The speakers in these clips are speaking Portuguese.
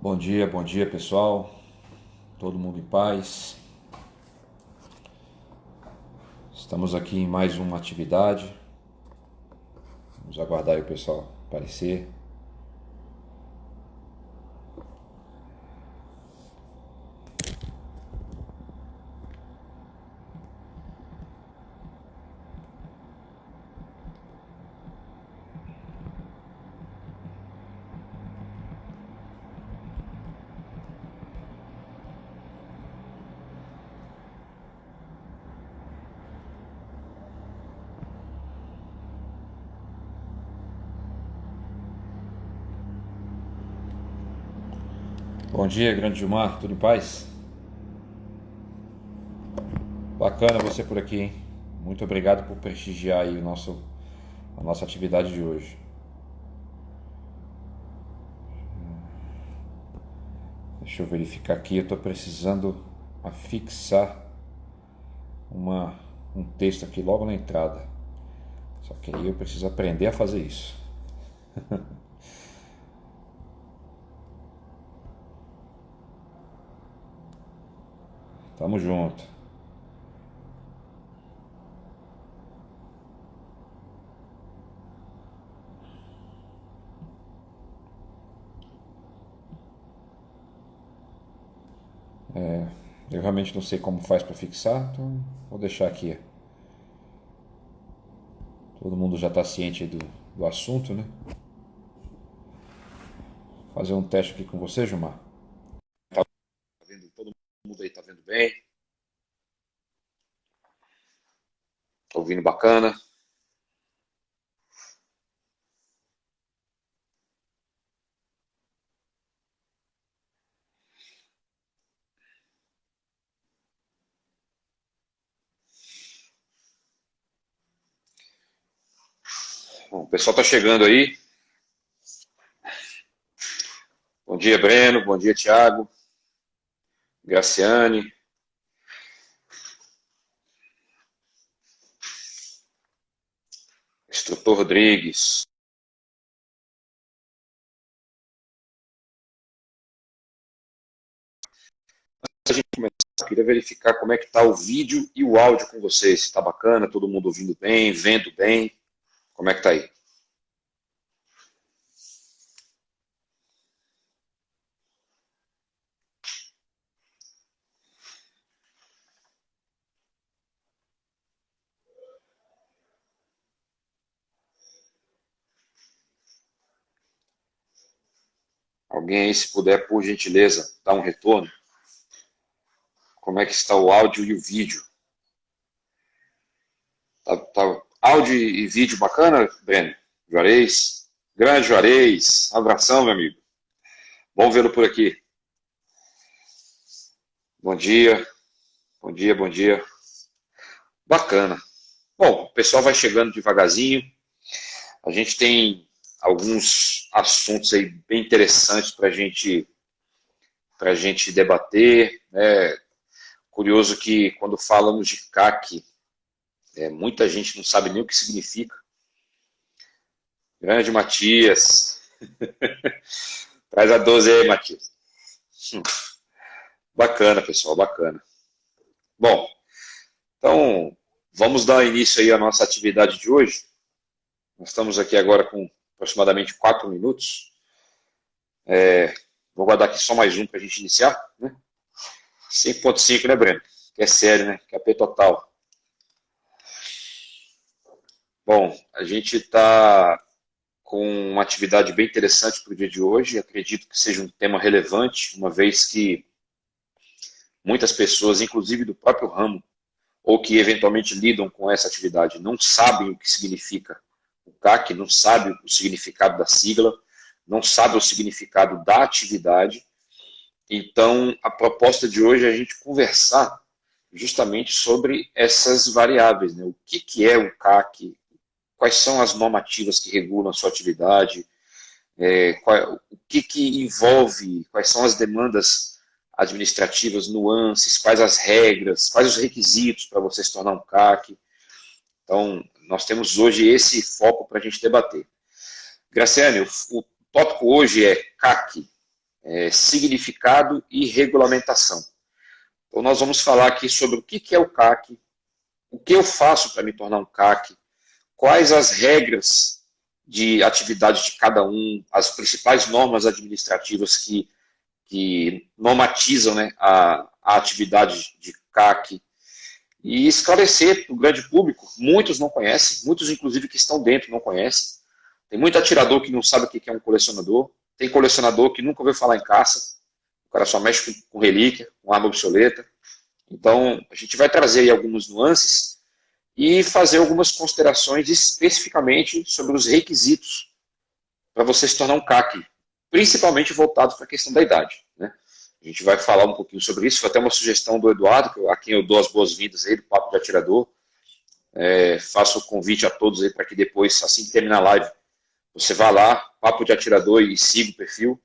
Bom dia pessoal, todo mundo em paz. Estamos aqui em mais uma atividade. Vamos aguardar aí o pessoal aparecer. Bom dia, grande Gilmar, tudo em paz? Bacana você por aqui, hein? Muito obrigado por prestigiar aí a nossa atividade de hoje. Deixa eu verificar aqui, eu estou precisando afixar um texto aqui logo na entrada. Só que aí eu preciso aprender a fazer isso. Tamo junto. Eu realmente não sei como faz para fixar, então vou deixar aqui. Todo mundo já está ciente aí do assunto, né? Fazer um teste aqui com você, Gilmar. Tá vendo? Todo mundo aí tá vendo bem? Tá ouvindo bacana? Bom, o pessoal tá chegando aí. Bom dia, Breno. Bom dia, Thiago. Graciane. Instrutor Rodrigues. Antes da gente começar, eu queria verificar como é que tá o vídeo e o áudio com vocês. Se tá bacana, todo mundo ouvindo bem, vendo bem. Como é que tá aí? Alguém aí, se puder, por gentileza, dar um retorno. Como é que está o áudio e o vídeo? Tá áudio e vídeo bacana, Breno? Juarez? Grande Juarez. Abração, meu amigo. Bom vê-lo por aqui. Bom dia, bom dia, bom dia. Bacana. Bom, o pessoal vai chegando devagarzinho. A gente tem alguns assuntos aí bem interessantes para gente debater. Né? Curioso que quando falamos de CAC, muita gente não sabe nem o que significa. Grande Matias. Traz a 12 aí, Matias. Bacana, pessoal, bacana. Bom, então vamos dar início aí à nossa atividade de hoje. Nós estamos aqui agora com aproximadamente 4 minutos. Vou guardar aqui só mais um para a gente iniciar. Né? 5.5, né, Breno? Que é sério, né? Que é P total. Bom, a gente está com uma atividade bem interessante para o dia de hoje. Acredito que seja um tema relevante, uma vez que muitas pessoas, inclusive do próprio ramo, ou que eventualmente lidam com essa atividade, não sabem o que significa o CAC, não sabem o significado da sigla, não sabem o significado da atividade. Então, a proposta de hoje é a gente conversar justamente sobre essas variáveis, né? O que é o CAC, quais são as normativas que regulam a sua atividade, o que envolve, quais são as demandas administrativas, nuances, quais as regras, quais os requisitos para você se tornar um CAC. Então, nós temos hoje esse foco para a gente debater. Graciane, o tópico hoje é CAC. significado e regulamentação. Então nós vamos falar aqui sobre o que é o CAC, o que eu faço para me tornar um CAC, quais as regras de atividade de cada um, as principais normas administrativas que normatizam, né, a atividade de CAC, e esclarecer para o grande público. Muitos não conhecem, muitos inclusive que estão dentro não conhecem. Tem muito atirador que não sabe o que é um colecionador, tem colecionador que nunca ouviu falar em caça, o cara só mexe com relíquia, com arma obsoleta. Então, a gente vai trazer aí algumas nuances e fazer algumas considerações especificamente sobre os requisitos para você se tornar um CAC, principalmente voltado para a questão da idade, né? A gente vai falar um pouquinho sobre isso. Foi até uma sugestão do Eduardo, a quem eu dou as boas-vindas aí do Papo de Atirador. Faço o convite a todos aí para que depois, assim que terminar a live, você vá lá, Papo de Atirador, e siga o perfil.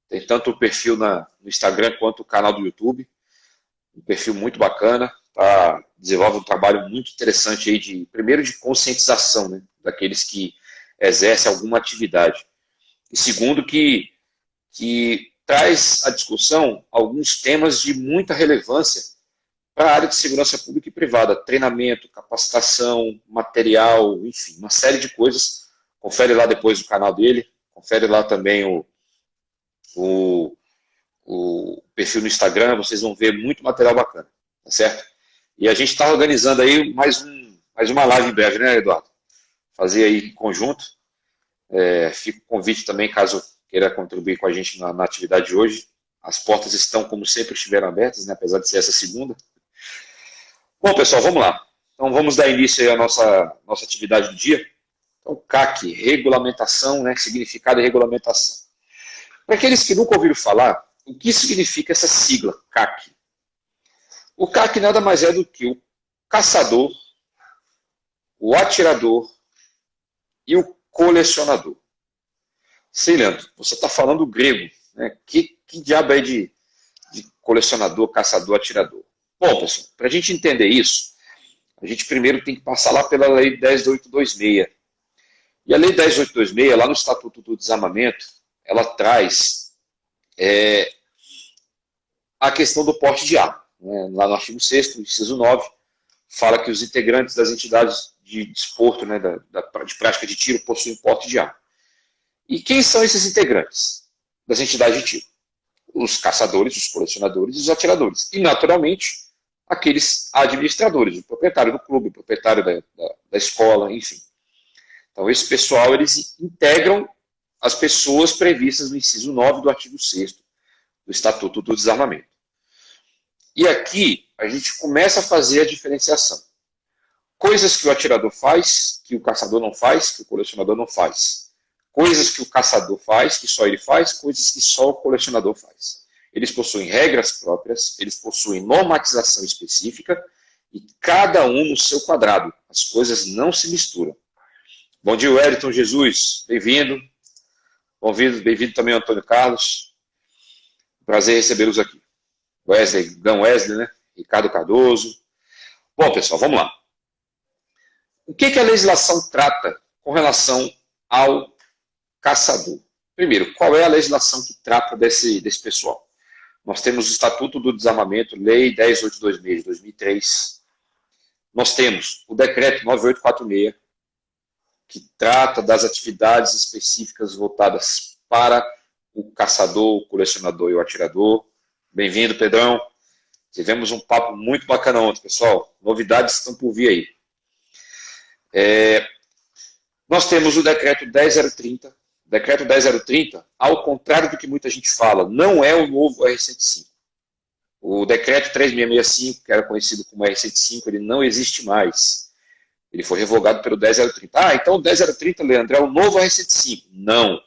Tem tanto o perfil no Instagram quanto o canal do YouTube. Um perfil muito bacana, desenvolve um trabalho muito interessante aí primeiro de conscientização, né, daqueles que exercem alguma atividade. E segundo, que traz à discussão alguns temas de muita relevância para a área de segurança pública e privada, treinamento, capacitação, material, enfim, uma série de coisas. Confere lá depois o canal dele, confere lá também o perfil no Instagram, vocês vão ver muito material bacana, tá certo? E a gente está organizando aí mais uma live em breve, né, Eduardo? Fazer aí em conjunto. Fica o convite também, caso queira contribuir com a gente na atividade de hoje. As portas estão, como sempre, estiveram abertas, né, apesar de ser essa segunda. Bom, pessoal, vamos lá. Então, vamos dar início aí à nossa atividade do dia. Então, CAC, regulamentação, né, significado e regulamentação. Para aqueles que nunca ouviram falar, o que significa essa sigla, CAC? O CAC nada mais é do que o caçador, o atirador e o colecionador. Sim, Leandro, você está falando grego, né? Que diabo é de colecionador, caçador, atirador? Bom, pessoal, para a gente entender isso, a gente primeiro tem que passar lá pela Lei 10.826. E a Lei 10.826, lá no Estatuto do Desarmamento, ela traz a questão do porte de arma, né? Lá no artigo 6º, inciso 9, fala que os integrantes das entidades de desporto, né, de prática de tiro, possuem porte de arma. E quem são esses integrantes das entidades de tiro? Os caçadores, os colecionadores e os atiradores. E, naturalmente, aqueles administradores, o proprietário do clube, o proprietário da escola, enfim. Então, esse pessoal, eles integram as pessoas previstas no inciso 9 do artigo 6º do Estatuto do Desarmamento. E aqui, a gente começa a fazer a diferenciação. Coisas que o atirador faz, que o caçador não faz, que o colecionador não faz. Coisas que o caçador faz, que só ele faz, coisas que só o colecionador faz. Eles possuem regras próprias, eles possuem normatização específica e cada um no seu quadrado. As coisas não se misturam. Bom dia, Wellington Jesus, bem-vindo. Bem-vindo também, Antônio Carlos. Prazer recebê-los aqui. Wesley, né? Ricardo Cardoso. Bom, pessoal, vamos lá. O que a legislação trata com relação ao caçador? Primeiro, qual é a legislação que trata desse pessoal? Nós temos o Estatuto do Desarmamento, Lei 10.826 de 2003. Nós temos o Decreto 9.846, que trata das atividades específicas voltadas para o caçador, o colecionador e o atirador. Bem-vindo, Pedrão. Tivemos um papo muito bacana ontem, pessoal. Novidades estão por vir aí. Nós temos o Decreto 10.030. Decreto 10.030, ao contrário do que muita gente fala, não é o novo R105. O Decreto 3.665, que era conhecido como R105, ele não existe mais. Ele foi revogado pelo 10.030. Então o 10.030, Leandro, é o novo R105. Não.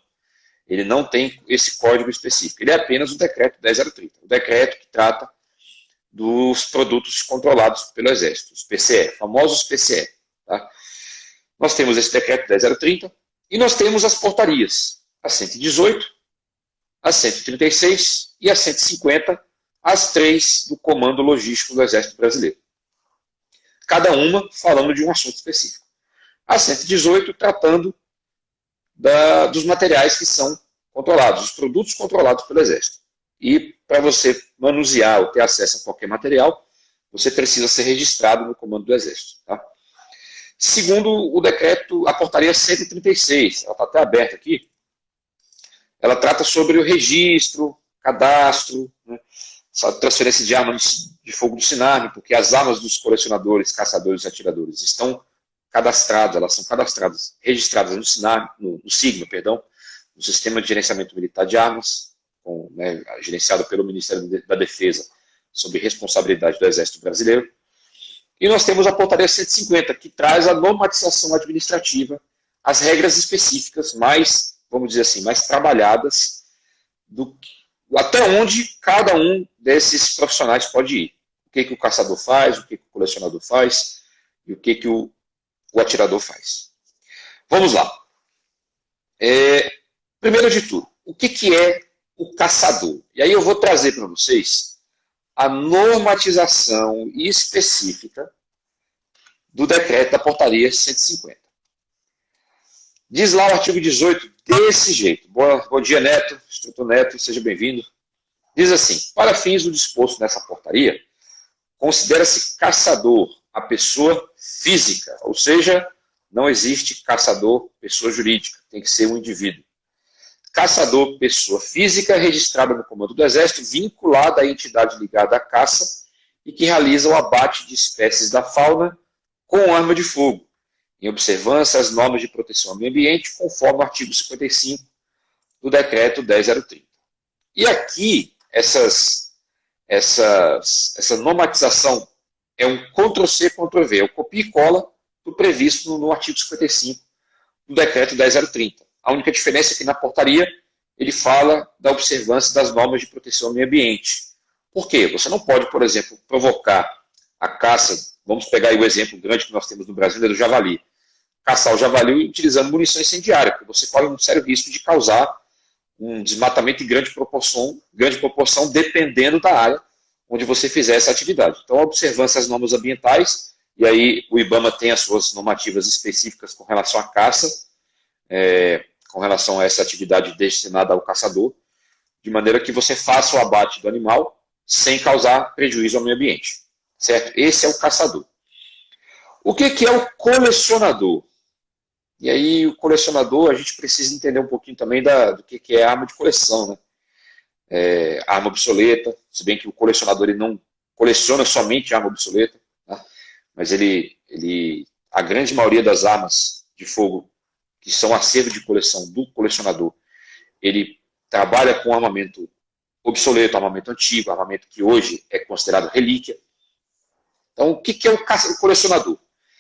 Ele não tem esse código específico. Ele é apenas o Decreto 10.030. O decreto que trata dos produtos controlados pelo Exército, os PCE, famosos PCE. Tá? Nós temos esse Decreto 10.030 e nós temos as portarias, a 118, a 136 e a 150, as três do Comando Logístico do Exército Brasileiro. Cada uma falando de um assunto específico. A 118 tratando dos materiais que são controlados, os produtos controlados pelo Exército. E para você manusear ou ter acesso a qualquer material, você precisa ser registrado no comando do Exército. Tá? Segundo o decreto, a portaria 136, ela está até aberta aqui, ela trata sobre o registro, cadastro, né, transferência de armas de fogo do SINARM, porque as armas dos colecionadores, caçadores e atiradores estão cadastradas, elas são cadastradas, registradas no SINARM, no SIGMA, perdão, no Sistema de Gerenciamento Militar de Armas, gerenciado pelo Ministério da Defesa, sob responsabilidade do Exército Brasileiro. E nós temos a portaria 150, que traz a normatização administrativa, as regras específicas mais, vamos dizer assim, mais trabalhadas, até onde cada um desses profissionais pode ir. O que o caçador faz, o que o colecionador faz, e o que o atirador faz. Vamos lá. Primeiro de tudo, o que é o caçador? E aí eu vou trazer para vocês a normatização específica do decreto da portaria 150. Diz lá o artigo 18 desse jeito. Bom dia, Neto, instrutor Neto, seja bem-vindo. Diz assim, para fins do disposto nessa portaria, considera-se caçador a pessoa física, ou seja, não existe caçador pessoa jurídica, tem que ser um indivíduo. Caçador pessoa física registrada no comando do Exército, vinculada à entidade ligada à caça e que realiza o abate de espécies da fauna com arma de fogo, em observância às normas de proteção ao meio ambiente, conforme o artigo 55 do decreto 10.030. E aqui, essa normatização é um Ctrl+C, Ctrl+V, é o copia e cola do previsto no artigo 55 do decreto 10.030. A única diferença é que na portaria ele fala da observância das normas de proteção ao meio ambiente. Por quê? Você não pode, por exemplo, provocar a caça, vamos pegar aí o exemplo grande que nós temos no Brasil, é do javali. Caçar o javali utilizando munição incendiária, porque você corre um sério risco de causar um desmatamento em grande proporção dependendo da área onde você fizer essa atividade. Então, a observância às normas ambientais, e aí o IBAMA tem as suas normativas específicas com relação à caça, com relação a essa atividade destinada ao caçador, de maneira que você faça o abate do animal sem causar prejuízo ao meio ambiente. Certo? Esse é o caçador. O que é o colecionador? E aí, o colecionador, a gente precisa entender um pouquinho também do que é arma de coleção, né? Arma obsoleta, se bem que o colecionador ele não coleciona somente arma obsoleta, tá? Mas a grande maioria das armas de fogo que são acervo de coleção do colecionador, ele trabalha com armamento obsoleto, armamento antigo, armamento que hoje é considerado relíquia. Então, o que é o colecionador?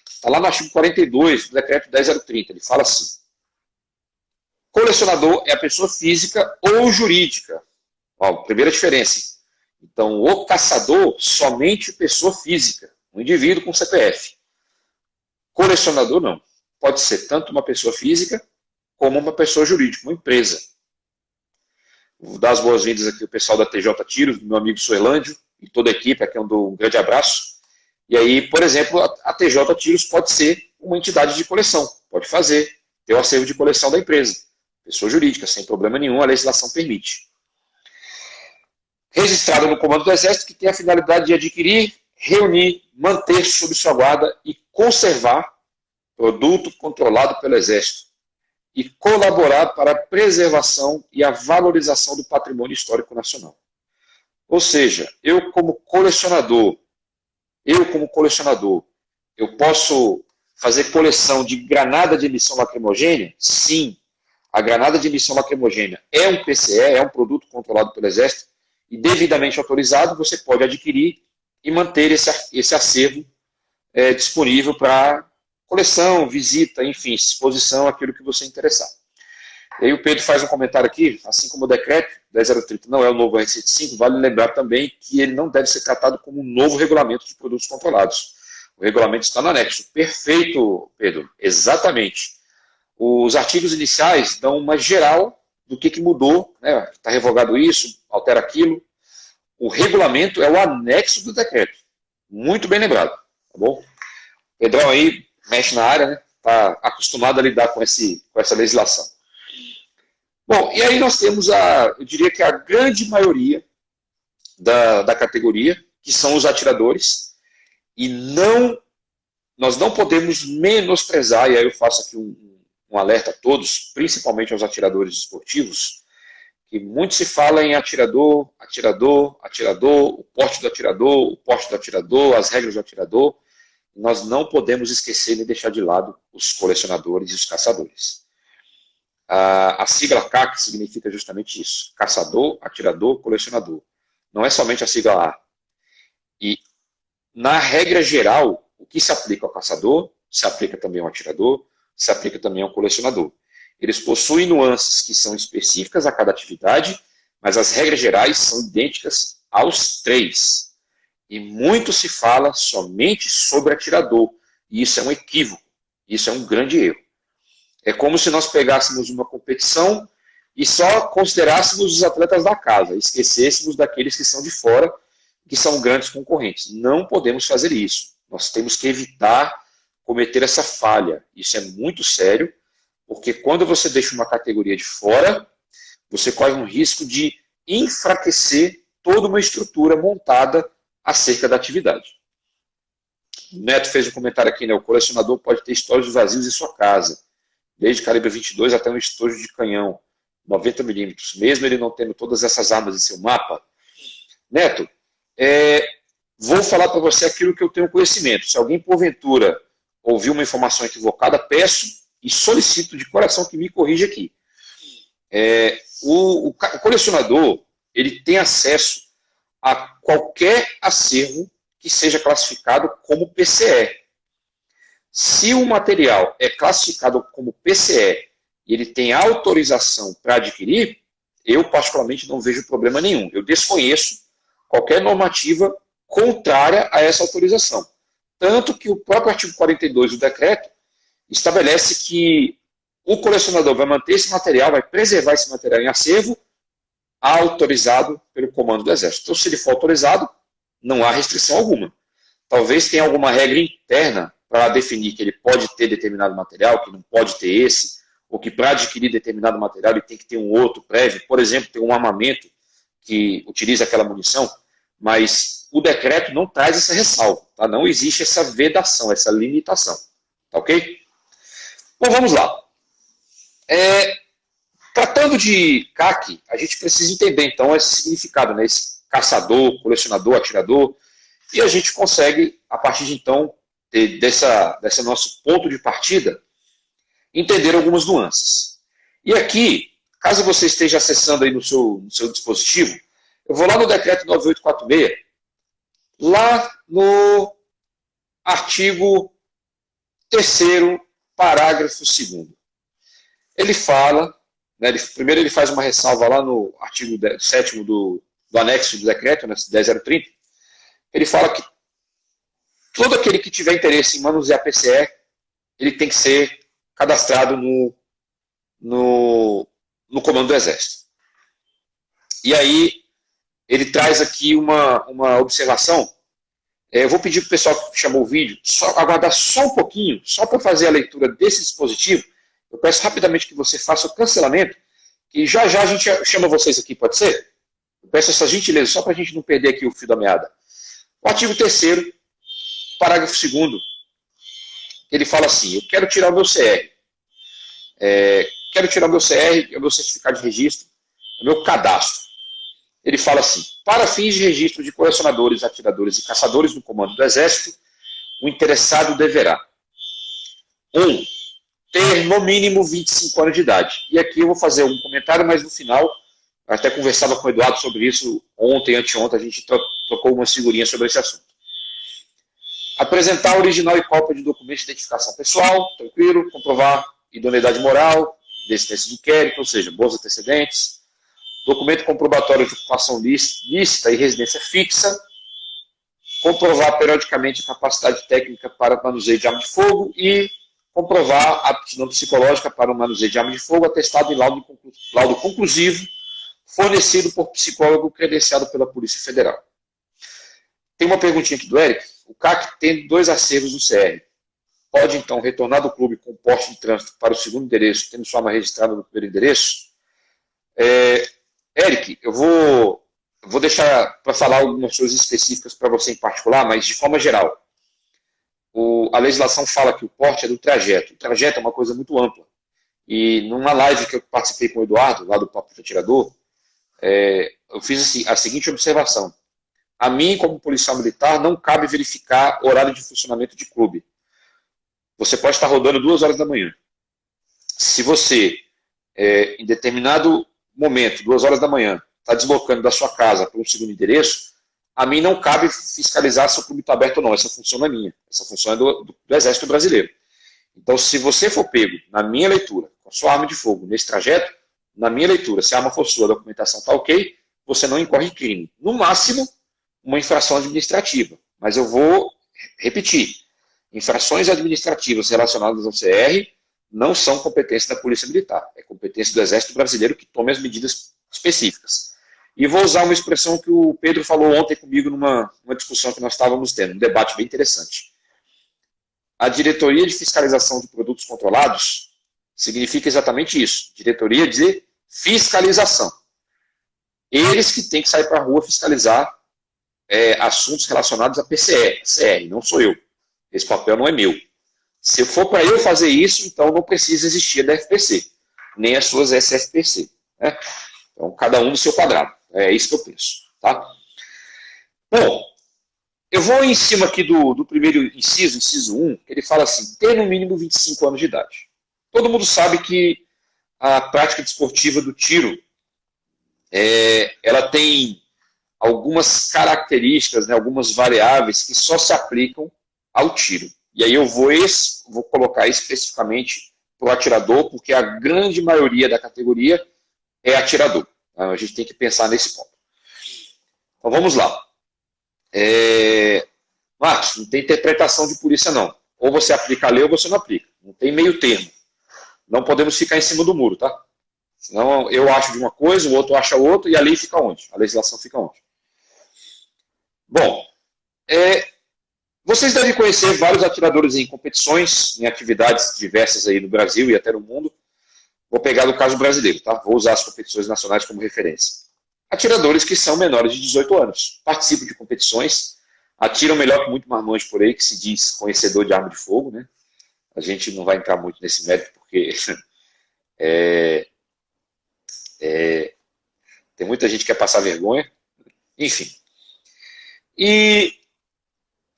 Está lá no artigo 42 do decreto 10.030, ele fala assim, colecionador é a pessoa física ou jurídica. Ó, primeira diferença. Então, o caçador, somente pessoa física, um indivíduo com CPF. Colecionador, não. Pode ser tanto uma pessoa física como uma pessoa jurídica, uma empresa. Vou dar as boas-vindas aqui ao pessoal da TJ Tiros, do meu amigo Suelândio, e toda a equipe, aqui eu dou um grande abraço. E aí, por exemplo, a TJ Tiros pode ser uma entidade de coleção, pode ter o acervo de coleção da empresa. Pessoa jurídica, sem problema nenhum, a legislação permite. Registrado no Comando do Exército, que tem a finalidade de adquirir, reunir, manter sob sua guarda e conservar produto controlado pelo Exército e colaborar para a preservação e a valorização do patrimônio histórico nacional. Ou seja, eu como colecionador, eu posso fazer coleção de granada de emissão lacrimogênea? Sim, a granada de emissão lacrimogênea é um PCE, é um produto controlado pelo Exército e devidamente autorizado, você pode adquirir e manter esse acervo disponível para coleção, visita, enfim, exposição, aquilo que você interessar. E aí o Pedro faz um comentário aqui, assim como o decreto 10.030 não é o novo R105, vale lembrar também que ele não deve ser tratado como um novo regulamento de produtos controlados. O regulamento está no anexo. Perfeito, Pedro, exatamente. Os artigos iniciais dão uma geral do que mudou, né? Está revogado isso, altera aquilo. O regulamento é o anexo do decreto. Muito bem lembrado, tá bom? Pedrão aí mexe na área, né? Está acostumado a lidar com essa legislação. Bom, e aí nós temos, eu diria que a grande maioria da categoria, que são os atiradores, e nós não podemos menosprezar, e aí eu faço aqui um alerta a todos, principalmente aos atiradores esportivos, que muito se fala em atirador, atirador, atirador, o porte do atirador, as regras do atirador. Nós não podemos esquecer nem deixar de lado os colecionadores e os caçadores. A sigla CAC significa justamente isso, caçador, atirador, colecionador. Não é somente a sigla A. E, na regra geral, o que se aplica ao caçador, se aplica também ao atirador, se aplica também ao colecionador. Eles possuem nuances que são específicas a cada atividade, mas as regras gerais são idênticas aos três. E muito se fala somente sobre atirador. E isso é um equívoco. Isso é um grande erro. É como se nós pegássemos uma competição e só considerássemos os atletas da casa, esquecêssemos daqueles que são de fora, que são grandes concorrentes. Não podemos fazer isso. Nós temos que evitar cometer essa falha. Isso é muito sério, porque quando você deixa uma categoria de fora, você corre um risco de enfraquecer toda uma estrutura montada acerca da atividade. O Neto fez um comentário aqui, né? O colecionador pode ter estojos vazios em sua casa, desde calibre 22 até um estojo de canhão, 90 milímetros, mesmo ele não tendo todas essas armas em seu mapa. Neto, vou falar para você aquilo que eu tenho conhecimento. Se alguém, porventura, ouviu uma informação equivocada, peço e solicito de coração que me corrija aqui. O colecionador, ele tem acesso a qualquer acervo que seja classificado como PCE. Se o material é classificado como PCE e ele tem autorização para adquirir, eu particularmente não vejo problema nenhum. Eu desconheço qualquer normativa contrária a essa autorização. Tanto que o próprio artigo 42 do decreto estabelece que o colecionador vai manter esse material, vai preservar esse material em acervo, autorizado pelo comando do Exército. Então, se ele for autorizado, não há restrição alguma. Talvez tenha alguma regra interna para definir que ele pode ter determinado material, que não pode ter esse, ou que para adquirir determinado material ele tem que ter um outro prévio, por exemplo, ter um armamento que utiliza aquela munição, mas o decreto não traz essa ressalva, tá? Não existe essa vedação, essa limitação, tá ok? Bom, vamos lá. Tratando de CAC, a gente precisa entender, então, esse significado, né? Esse caçador, colecionador, atirador, e a gente consegue, a partir de então, desse nosso ponto de partida, entender algumas nuances. E aqui, caso você esteja acessando aí no seu dispositivo, eu vou lá no decreto 9846, lá no artigo 3º, parágrafo 2º. Ele fala, né, primeiro ele faz uma ressalva lá no artigo 7º do anexo do decreto, né, 10030, ele fala que todo aquele que tiver interesse em manusear PCE, ele tem que ser cadastrado no comando do Exército. E aí, ele traz aqui uma observação. Eu vou pedir para o pessoal que chamou o vídeo, aguardar só um pouquinho, só para fazer a leitura desse dispositivo. Eu peço rapidamente que você faça o cancelamento, e já a gente chama vocês aqui, pode ser? Eu peço essa gentileza, só para a gente não perder aqui o fio da meada. O artigo 3º, parágrafo 2º, ele fala assim, eu quero tirar o meu CR. Quero tirar o meu CR, o meu certificado de registro, o meu cadastro. Ele fala assim, para fins de registro de colecionadores, atiradores e caçadores no comando do Exército, o interessado deverá 1. Ter no mínimo 25 anos de idade. E aqui eu vou fazer um comentário, mas no final, eu até conversava com o Eduardo sobre isso ontem, anteontem, a gente trocou umas figurinhas sobre esse assunto. Apresentar original e cópia de documento de identificação pessoal, tranquilo, comprovar idoneidade moral, desistência de inquérito, ou seja, bons antecedentes, documento comprobatório de ocupação lícita e residência fixa, comprovar periodicamente a capacidade técnica para manuseio de arma de fogo e comprovar a aptidão psicológica para o manuseio de arma de fogo, atestado em laudo conclusivo, fornecido por psicólogo credenciado pela Polícia Federal. Tem uma perguntinha aqui do Eric. O CAC tem 2 acervos no CR. Pode, então, retornar do clube com porte de trânsito para o segundo endereço, tendo sua arma registrada no primeiro endereço? Eric, eu vou deixar para falar algumas coisas específicas para você em particular, mas de forma geral. A legislação fala que o porte é do trajeto. O trajeto é uma coisa muito ampla. E numa live que eu participei com o Eduardo, lá do Papo de Atirador, eu fiz assim, a seguinte observação. A mim, como policial militar, não cabe verificar horário de funcionamento de clube. Você pode estar rodando 2 horas da manhã. Se você, em determinado momento, 2 horas da manhã, está deslocando da sua casa para um segundo endereço, a mim não cabe fiscalizar se o clube está aberto ou não. Essa função é minha. Essa função é do Exército Brasileiro. Então, se você for pego, na minha leitura, com a sua arma de fogo nesse trajeto, na minha leitura, se a arma for sua, a documentação está ok, você não incorre crime. No máximo, uma infração administrativa. Mas eu vou repetir. Infrações administrativas relacionadas ao CR não são competência da Polícia Militar. É competência do Exército Brasileiro que tome as medidas específicas. E vou usar uma expressão que o Pedro falou ontem comigo numa discussão que nós estávamos tendo, um debate bem interessante. A Diretoria de Fiscalização de Produtos Controlados significa exatamente isso. Diretoria de Fiscalização. Eles que têm que sair para a rua fiscalizar assuntos relacionados à PCE, CR, não sou eu. Esse papel não é meu. Se for para eu fazer isso, então não precisa existir a DFPC, nem as suas SFPC. Né? Então, cada um no seu quadrado. É isso que eu penso. Tá? Bom, eu vou em cima aqui do primeiro inciso 1, que ele fala assim, ter no mínimo 25 anos de idade. Todo mundo sabe que a prática desportiva do tiro, ela tem algumas características, né, algumas variáveis que só se aplicam ao tiro. E aí eu vou colocar especificamente para o atirador, porque a grande maioria da categoria é atirador. A gente tem que pensar nesse ponto. Então vamos lá. Marcos, não tem interpretação de polícia não. Ou você aplica a lei ou você não aplica. Não tem meio termo. Não podemos ficar em cima do muro, tá? Senão eu acho de uma coisa, o outro acha outra, e a lei fica onde? A legislação fica onde? Bom, vocês devem conhecer vários atiradores em competições, em atividades diversas aí no Brasil e até no mundo. Vou pegar no caso brasileiro, tá? Vou usar as competições nacionais como referência. Atiradores que são menores de 18 anos, participam de competições, atiram melhor que muito marmanjo por aí, que se diz conhecedor de arma de fogo, né? A gente não vai entrar muito nesse mérito, porque tem muita gente que quer passar vergonha. Enfim. E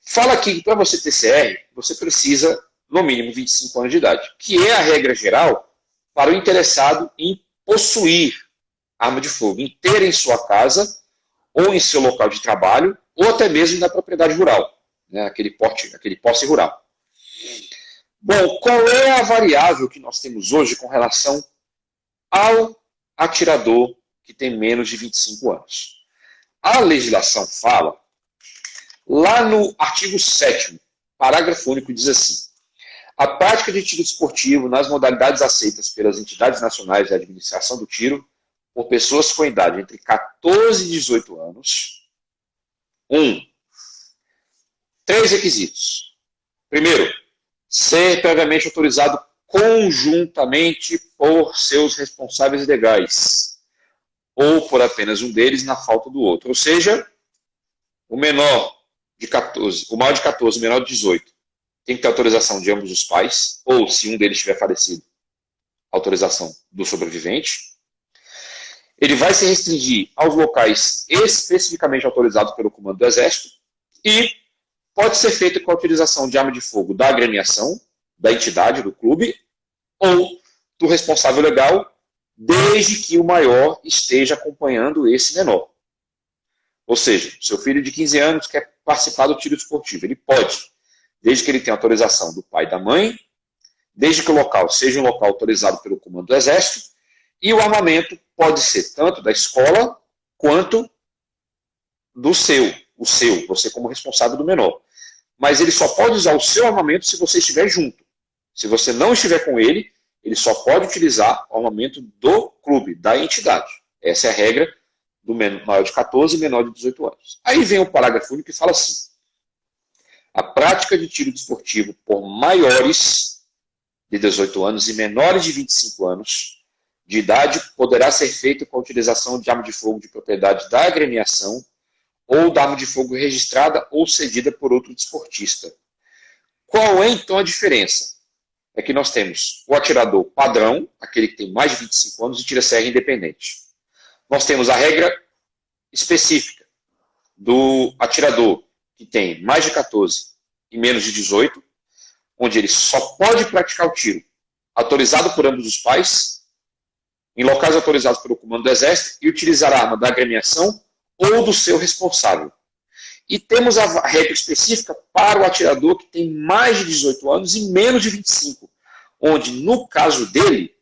fala aqui que para você ter CR, você precisa, no mínimo, 25 anos de idade, que é a regra geral para o interessado em possuir arma de fogo, em ter em sua casa, ou em seu local de trabalho, ou até mesmo na propriedade rural, né, aquele posse rural. Bom, qual é a variável que nós temos hoje com relação ao atirador que tem menos de 25 anos? A legislação fala, lá no artigo 7º, parágrafo único, diz assim: a prática de tiro esportivo nas modalidades aceitas pelas entidades nacionais de administração do tiro por pessoas com idade entre 14 e 18 anos. 3 requisitos. Primeiro, ser previamente autorizado conjuntamente por seus responsáveis legais, ou por apenas um deles na falta do outro. Ou seja, o menor de 14, o maior de 14, o menor de 18, tem que ter autorização de ambos os pais, ou se um deles tiver falecido, autorização do sobrevivente. Ele vai se restringir aos locais especificamente autorizados pelo comando do Exército e pode ser feito com a utilização de arma de fogo da agremiação, da entidade, do clube, ou do responsável legal, desde que o maior esteja acompanhando esse menor. Ou seja, seu filho de 15 anos quer participar do tiro esportivo. Ele pode, desde que ele tenha autorização do pai e da mãe, desde que o local seja um local autorizado pelo comando do Exército, e o armamento pode ser tanto da escola quanto do seu, você como responsável do menor. Mas ele só pode usar o seu armamento se você estiver junto. Se você não estiver com ele, ele só pode utilizar o armamento do clube, da entidade. Essa é a regra do maior de 14 e menor de 18 anos. Aí vem o parágrafo único que fala assim: a prática de tiro desportivo por maiores de 18 anos e menores de 25 anos de idade poderá ser feito com a utilização de arma de fogo de propriedade da agremiação ou da arma de fogo registrada ou cedida por outro desportista. Qual é, então, a diferença? É que nós temos o atirador padrão, aquele que tem mais de 25 anos e tira serra independente. Nós temos a regra específica do atirador que tem mais de 14 e menos de 18, onde ele só pode praticar o tiro autorizado por ambos os pais, em locais autorizados pelo comando do Exército, e utilizar a arma da agremiação ou do seu responsável. E temos a regra específica para o atirador que tem mais de 18 anos e menos de 25, onde, no caso dele,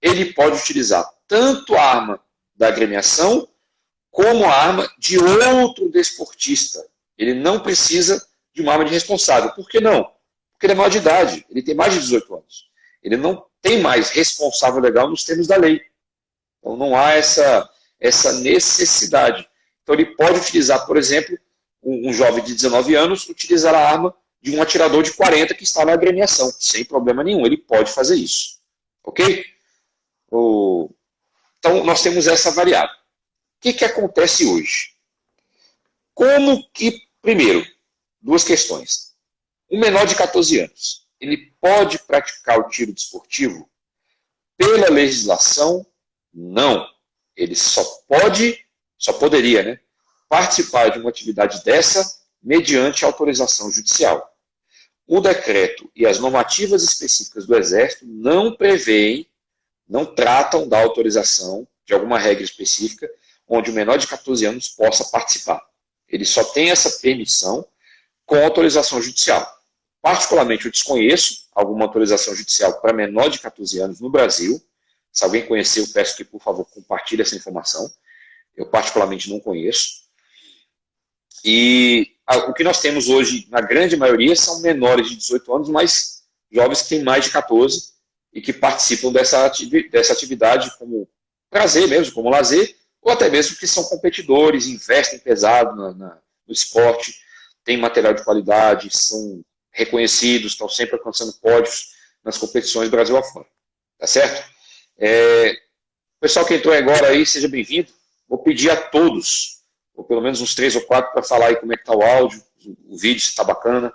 ele pode utilizar tanto a arma da agremiação como a arma de outro desportista. Ele não precisa de uma arma de responsável. Por que não? Porque ele é maior de idade, ele tem mais de 18 anos. Ele não tem mais responsável legal nos termos da lei. Então não há essa necessidade. Então ele pode utilizar, por exemplo, um jovem de 19 anos utilizar a arma de um atirador de 40 que está na agremiação, sem problema nenhum. Ele pode fazer isso. Ok? Então nós temos essa variável. O que acontece hoje? Como que, primeiro, duas questões. Um menor de 14 anos, ele pode praticar o tiro desportivo? Pela legislação, não. Ele só poderia, né, participar de uma atividade dessa mediante autorização judicial. O decreto e as normativas específicas do Exército não prevêem, não tratam da autorização de alguma regra específica onde o menor de 14 anos possa participar. Ele só tem essa permissão com autorização judicial. Particularmente, eu desconheço alguma autorização judicial para menor de 14 anos no Brasil. Se alguém conhecer, eu peço que, por favor, compartilhe essa informação. Eu, particularmente, não conheço. E o que nós temos hoje, na grande maioria, são menores de 18 anos, mas jovens que têm mais de 14 e que participam dessa atividade como prazer mesmo, como lazer, ou até mesmo que são competidores, investem pesado no esporte, têm material de qualidade, são reconhecidos, estão sempre alcançando pódios nas competições Brasil afora. Tá certo? Pessoal que entrou agora aí, seja bem-vindo. Vou pedir a todos, ou pelo menos uns 3 ou 4, para falar aí como é que está o áudio, o vídeo, se está bacana.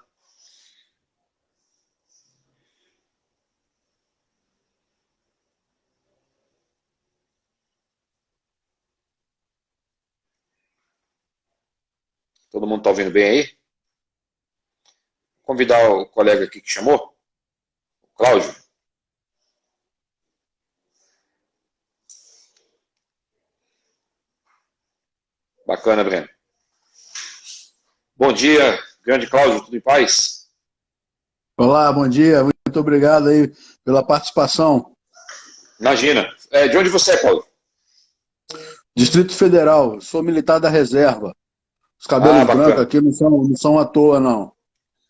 Todo mundo está ouvindo bem aí? Vou convidar o colega aqui que chamou, o Cláudio. Bacana, Breno. Bom dia, grande Cláudio, tudo em paz? Olá, bom dia, muito obrigado aí pela participação. Imagina. De onde você é, Cláudio? Distrito Federal, sou militar da reserva. Os cabelos brancos Bacana. aqui não são à toa, não.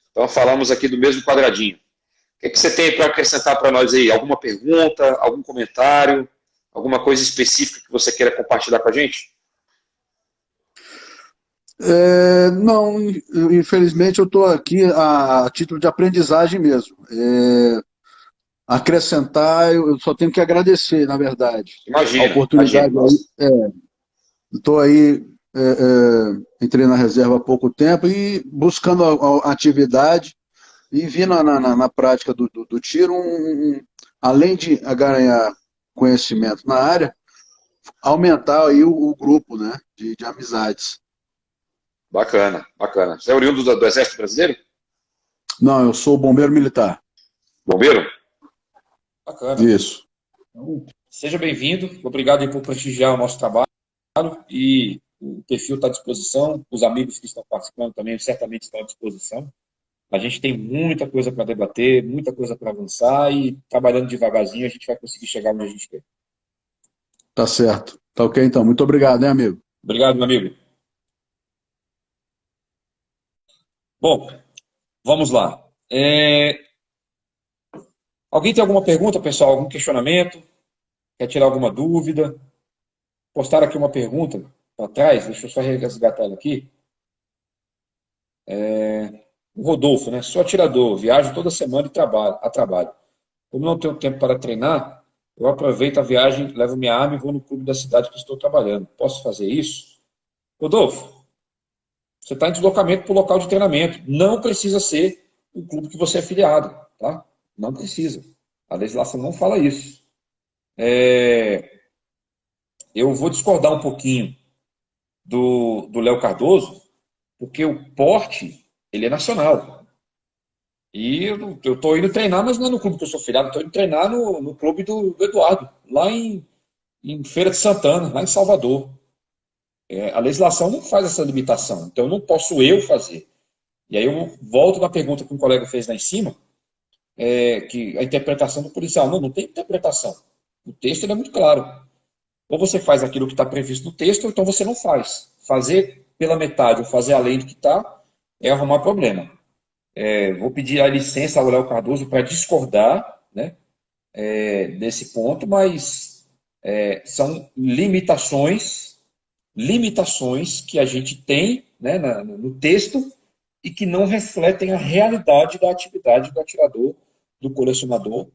Então falamos aqui do mesmo quadradinho. O que você tem para acrescentar para nós aí? Alguma pergunta, algum comentário, alguma coisa específica que você queira compartilhar com a gente? Não, infelizmente eu estou aqui a título de aprendizagem mesmo. Acrescentar, eu só tenho que agradecer, na verdade, a Imagina, oportunidade nossa. aí. Estou aí, entrei na reserva há pouco tempo e buscando a atividade e vi na prática do tiro, além de ganhar conhecimento na área, aumentar aí o grupo, né, de amizades. Bacana, bacana. Você é oriundo do Exército Brasileiro? Não, eu sou bombeiro militar. Bombeiro? Bacana. Isso. Então, seja bem-vindo. Obrigado aí por prestigiar o nosso trabalho e o perfil está à disposição. Os amigos que estão participando também certamente estão à disposição. A gente tem muita coisa para debater, muita coisa para avançar e trabalhando devagarzinho a gente vai conseguir chegar onde a gente quer. Tá certo. Tá ok, então. Muito obrigado, hein, amigo? Obrigado, meu amigo. Bom, vamos lá. Alguém tem alguma pergunta, pessoal? Algum questionamento? Quer tirar alguma dúvida? Postaram aqui uma pergunta para trás, deixa eu só resgatar ela aqui. O Rodolfo, né? Sou atirador, viajo toda semana a trabalho. Como não tenho tempo para treinar, Eu aproveito a viagem, levo minha arma e vou no clube da cidade que estou trabalhando. Posso fazer isso? Rodolfo, você está em deslocamento para o local de treinamento. Não precisa ser o clube que você é filiado, tá? Não precisa. A legislação não fala isso. Eu vou discordar um pouquinho do Léo Cardoso, porque o porte, ele é nacional. E eu estou indo treinar, mas não é no clube que eu sou filiado, estou indo treinar no clube do Eduardo, lá em Feira de Santana, lá em Salvador. A legislação não faz essa limitação, então não posso eu fazer. E aí eu volto na pergunta que um colega fez lá em cima, que a interpretação do policial. Não, não tem interpretação. O texto ele é muito claro. Ou você faz aquilo que está previsto no texto, ou então você não faz. Fazer pela metade ou fazer além do que está é arrumar problema. Vou pedir a licença ao Léo Cardoso para discordar, né, desse ponto, mas são limitações que a gente tem, né, no texto e que não refletem a realidade da atividade do atirador, do colecionador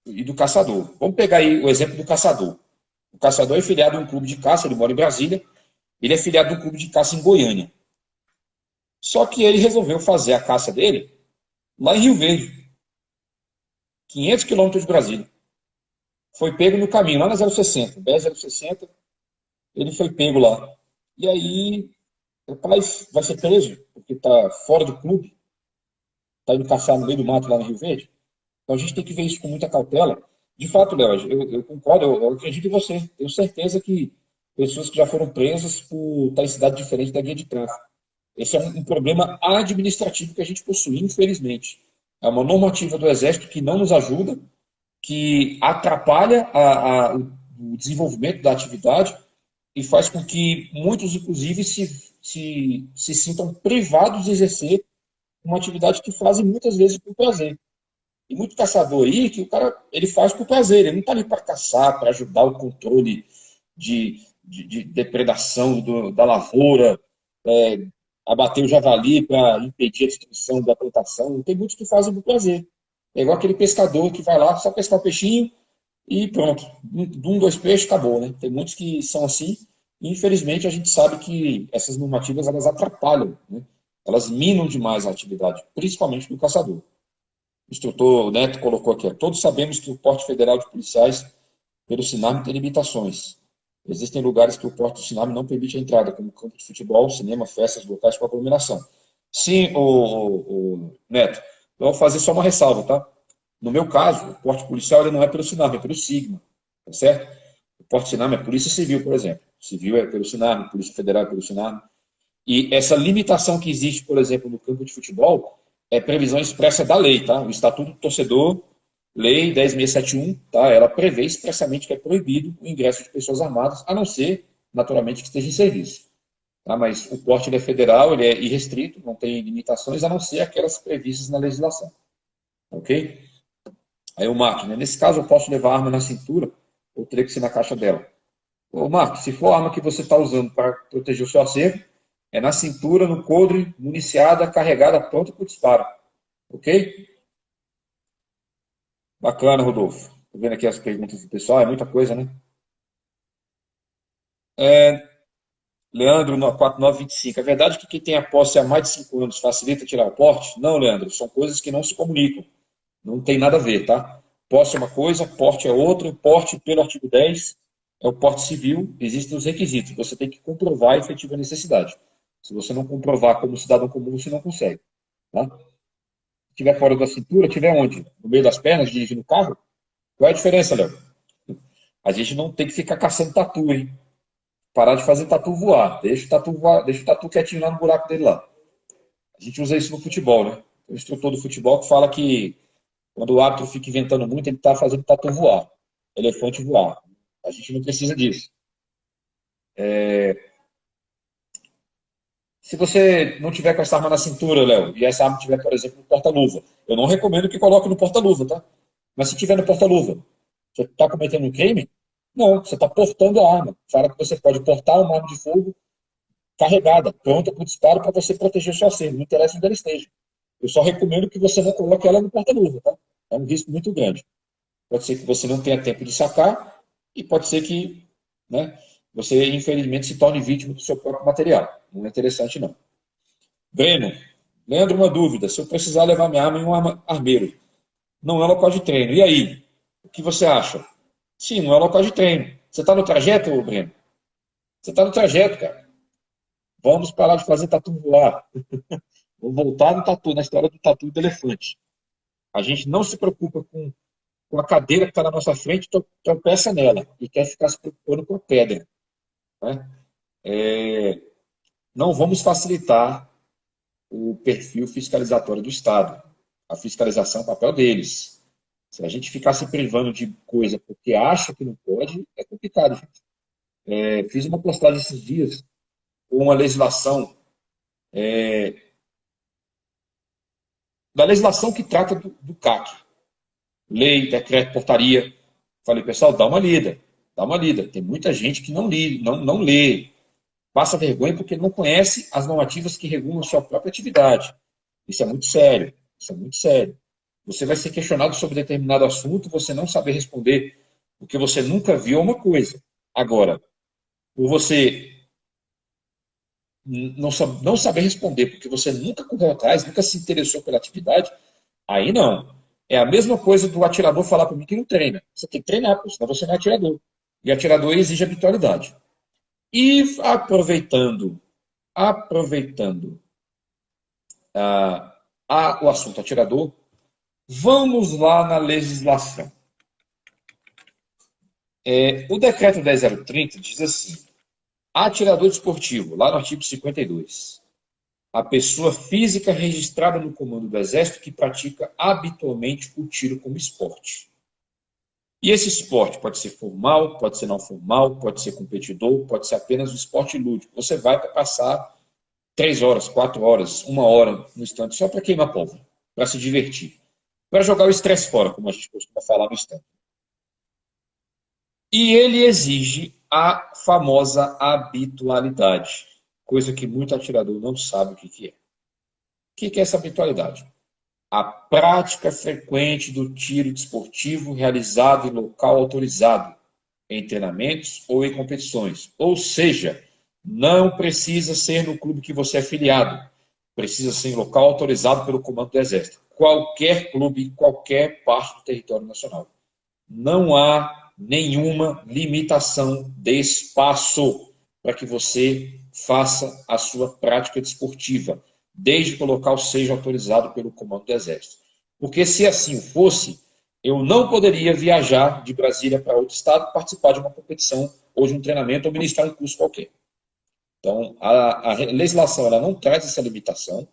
e do caçador. Vamos pegar aí o exemplo do caçador. O caçador é filiado a um clube de caça, ele mora em Brasília, ele é filiado a um clube de caça em Goiânia. Só que ele resolveu fazer a caça dele lá em Rio Verde, 500 quilômetros de Brasília. Foi pego no caminho, lá na 060, BR-060, ele foi pego lá. E aí, rapaz, vai ser preso, porque está fora do clube, está indo caçar no meio do mato lá no Rio Verde. Então a gente tem que ver isso com muita cautela. De fato, Léo, eu concordo, eu acredito em você. Tenho certeza que pessoas que já foram presas por estar em cidade diferente da guia de tráfego. Esse é um problema administrativo que a gente possui, infelizmente. É uma normativa do Exército que não nos ajuda, que atrapalha o desenvolvimento da atividade e faz com que muitos, inclusive, se sintam privados de exercer uma atividade que fazem muitas vezes por prazer. E muito caçador aí, que o cara ele faz por prazer, ele não está ali para caçar, para ajudar o controle de depredação da lavoura, abater o javali para impedir a destruição da plantação. Tem muitos que fazem por prazer. É igual aquele pescador que vai lá só pescar o peixinho e pronto. Dois peixes, acabou, né? Tem muitos que são assim. E, infelizmente, a gente sabe que essas normativas elas atrapalham, né? Elas minam demais a atividade, principalmente do caçador. O instrutor Neto colocou aqui, todos sabemos que o porte federal de policiais pelo SINARM tem limitações. Existem lugares que o porte do SINARM não permite a entrada, como campo de futebol, cinema, festas, locais com aglomeração. Sim, o Neto, eu vou fazer só uma ressalva, tá? No meu caso, o porte policial ele não é pelo SINARM, é pelo SIGMA, tá certo? O porte SINARM é Polícia Civil, por exemplo. Civil é pelo SINARM, Polícia Federal é pelo SINARM. E essa limitação que existe, por exemplo, no campo de futebol, é previsão expressa da lei, tá? O Estatuto do Torcedor, Lei 10.671, tá? Ela prevê expressamente que é proibido o ingresso de pessoas armadas, a não ser, naturalmente, que esteja em serviço. Tá? Mas o porte ele é federal, ele é irrestrito, não tem limitações, a não ser aquelas previstas na legislação. Ok? Aí o Mark, né? Nesse caso, eu posso levar a arma na cintura ou teria que ser na caixa dela? Ô, Mark, se for a arma que você está usando para proteger o seu acervo, é na cintura, no coldre, municiada, carregada, pronta para o disparo. Ok? Bacana, Rodolfo. Estou vendo aqui as perguntas do pessoal, é muita coisa, né? Leandro, no 4925. É verdade que quem tem a posse há mais de 5 anos facilita tirar o porte? Não, Leandro, são coisas que não se comunicam. Não tem nada a ver, tá? Posse é uma coisa, porte é outra. Porte, pelo artigo 10, é o porte civil. Existem os requisitos. Você tem que comprovar a efetiva necessidade. Se você não comprovar como cidadão comum, você não consegue. Tá? Se estiver fora da cintura, estiver onde? No meio das pernas, dirigindo o carro? Qual é a diferença, Léo? A gente não tem que ficar caçando tatu, hein? Parar de fazer tatu voar. Deixa o tatu voar, deixa o tatu quietinho lá no buraco dele lá. A gente usa isso no futebol, né? O instrutor do futebol que fala que quando o árbitro fica inventando muito, ele está fazendo tatu voar, elefante voar. A gente não precisa disso. Se você não tiver com essa arma na cintura, Léo, e essa arma tiver, por exemplo, no porta-luva, eu não recomendo que coloque no porta-luva, tá? Mas se tiver no porta-luva, você está cometendo um crime? Não, você está portando a arma. Fala que você pode portar uma arma de fogo carregada, pronta para o disparo para você proteger o seu acervo. Não interessa onde ela esteja. Eu só recomendo que você não coloque ela no porta-luva, tá? É um risco muito grande. pode ser que você não tenha tempo de sacar, e pode ser que, né, você, infelizmente, se torne vítima do seu próprio material. Não é interessante, não. Breno, Leandro, uma dúvida. Se eu precisar levar minha arma em um armeiro, não é local de treino. E aí? O que você acha? Sim, não é local de treino. Você está no trajeto, Breno? Você está no trajeto, cara. Vamos parar de fazer tatu voar. Vamos voltar no tatu, na história do tatu do elefante. A gente não se preocupa com a cadeira que está na nossa frente, tropeça nela e quer ficar se preocupando com a pedra. Né? Não vamos facilitar o perfil fiscalizatório do Estado. A fiscalização é o papel deles. Se a gente ficar se privando de coisa porque acha que não pode, é complicado, gente. Fiz uma postagem esses dias com uma legislação, da legislação que trata do CAC. Lei, decreto, portaria. Falei, pessoal, dá uma lida. Dá uma lida. Tem muita gente que não lê. Passa vergonha porque não conhece as normativas que regulam a sua própria atividade. Isso é muito sério. Isso é muito sério. Você vai ser questionado sobre determinado assunto, você não saber responder porque você nunca viu uma coisa. Agora, por você não saber responder porque você nunca correu atrás, nunca se interessou pela atividade, aí não. É a mesma coisa do atirador falar para mim que não treina. Você tem que treinar, senão você não é atirador. E atirador exige habitualidade. E aproveitando o assunto atirador, vamos lá na legislação. O decreto 10.030 diz assim: atirador desportivo, lá no artigo 52, a pessoa física registrada no comando do Exército que pratica habitualmente o tiro como esporte. E esse esporte pode ser formal, pode ser não formal, pode ser competidor, pode ser apenas um esporte lúdico. Você vai para passar 3 horas, 4 horas, 1 hora no estande só para queimar pólvora, para se divertir, para jogar o estresse fora, como a gente costuma falar no estande. E ele exige a famosa habitualidade, coisa que muito atirador não sabe o que é. O que é essa habitualidade? A prática frequente do tiro desportivo realizado em local autorizado, em treinamentos ou em competições. Ou seja, não precisa ser no clube que você é filiado, precisa ser em local autorizado pelo Comando do Exército. Qualquer clube, qualquer parte do território nacional. Não há nenhuma limitação de espaço para que você faça a sua prática desportiva, desde que o local seja autorizado pelo Comando do Exército. Porque se assim fosse, eu não poderia viajar de Brasília para outro estado, participar de uma competição ou de um treinamento ou ministrar um curso qualquer. Então, a legislação ela não traz essa limitação,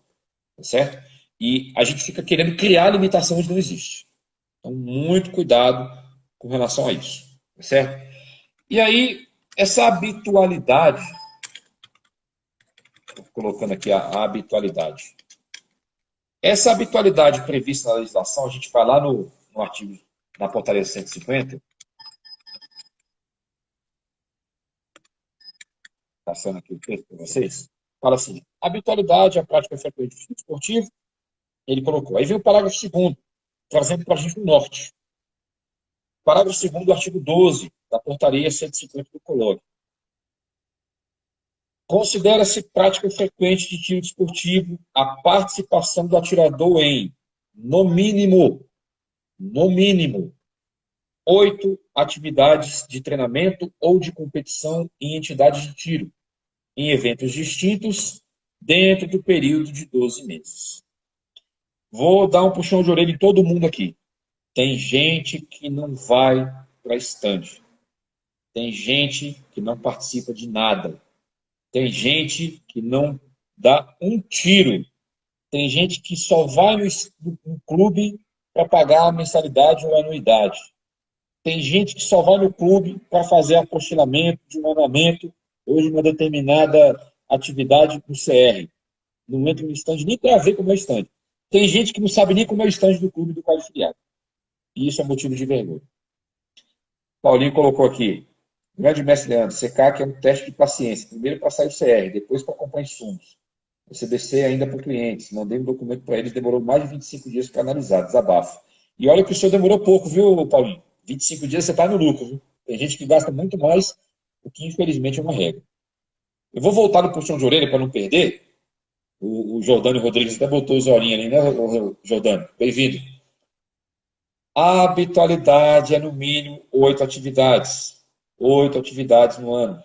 certo? E a gente fica querendo criar limitação onde não existe. Então, muito cuidado com relação a isso, certo? E aí, essa habitualidade, colocando aqui a habitualidade. Essa habitualidade prevista na legislação, a gente vai lá no artigo, na portaria 150, passando aqui o texto para vocês, fala assim: habitualidade, a prática frequente do estudo esportivo, ele colocou. Aí vem o parágrafo 2º, trazendo para a gente o norte. Parágrafo 2º do artigo 12 da portaria 150 do COLOG. Considera-se prática frequente de tiro desportivo a participação do atirador em, no mínimo, 8 atividades de treinamento ou de competição em entidades de tiro, em eventos distintos, dentro do período de 12 meses. Vou dar um puxão de orelha em todo mundo aqui. Tem gente que não vai para estande. Tem gente que não participa de nada. Tem gente que não dá um tiro. Tem gente que só vai no clube para pagar a mensalidade ou a anuidade. Tem gente que só vai no clube para fazer apostilamento de um andamento ou de uma determinada atividade no CR. Não entra no estande nem para ver como é o estande. Tem gente que não sabe nem como é o estande do clube do qual é filiado. E isso é motivo de vergonha. Paulinho colocou aqui: grande mestre Leandro, CCAC é um teste de paciência. Primeiro para sair o CR, depois para comprar insumos. O CBC ainda para clientes. Mandei um documento para eles, demorou mais de 25 dias para analisar. Desabafo. E olha que o senhor demorou pouco, viu, Paulinho? 25 dias você está no lucro, viu? Tem gente que gasta muito mais, o que infelizmente é uma regra. Eu vou voltar no puxão de orelha para não perder. O Jordânio Rodrigues até botou os olhinhos ali, né, Jordânio? Bem-vindo. A habitualidade é no mínimo 8 atividades. 8 atividades no ano.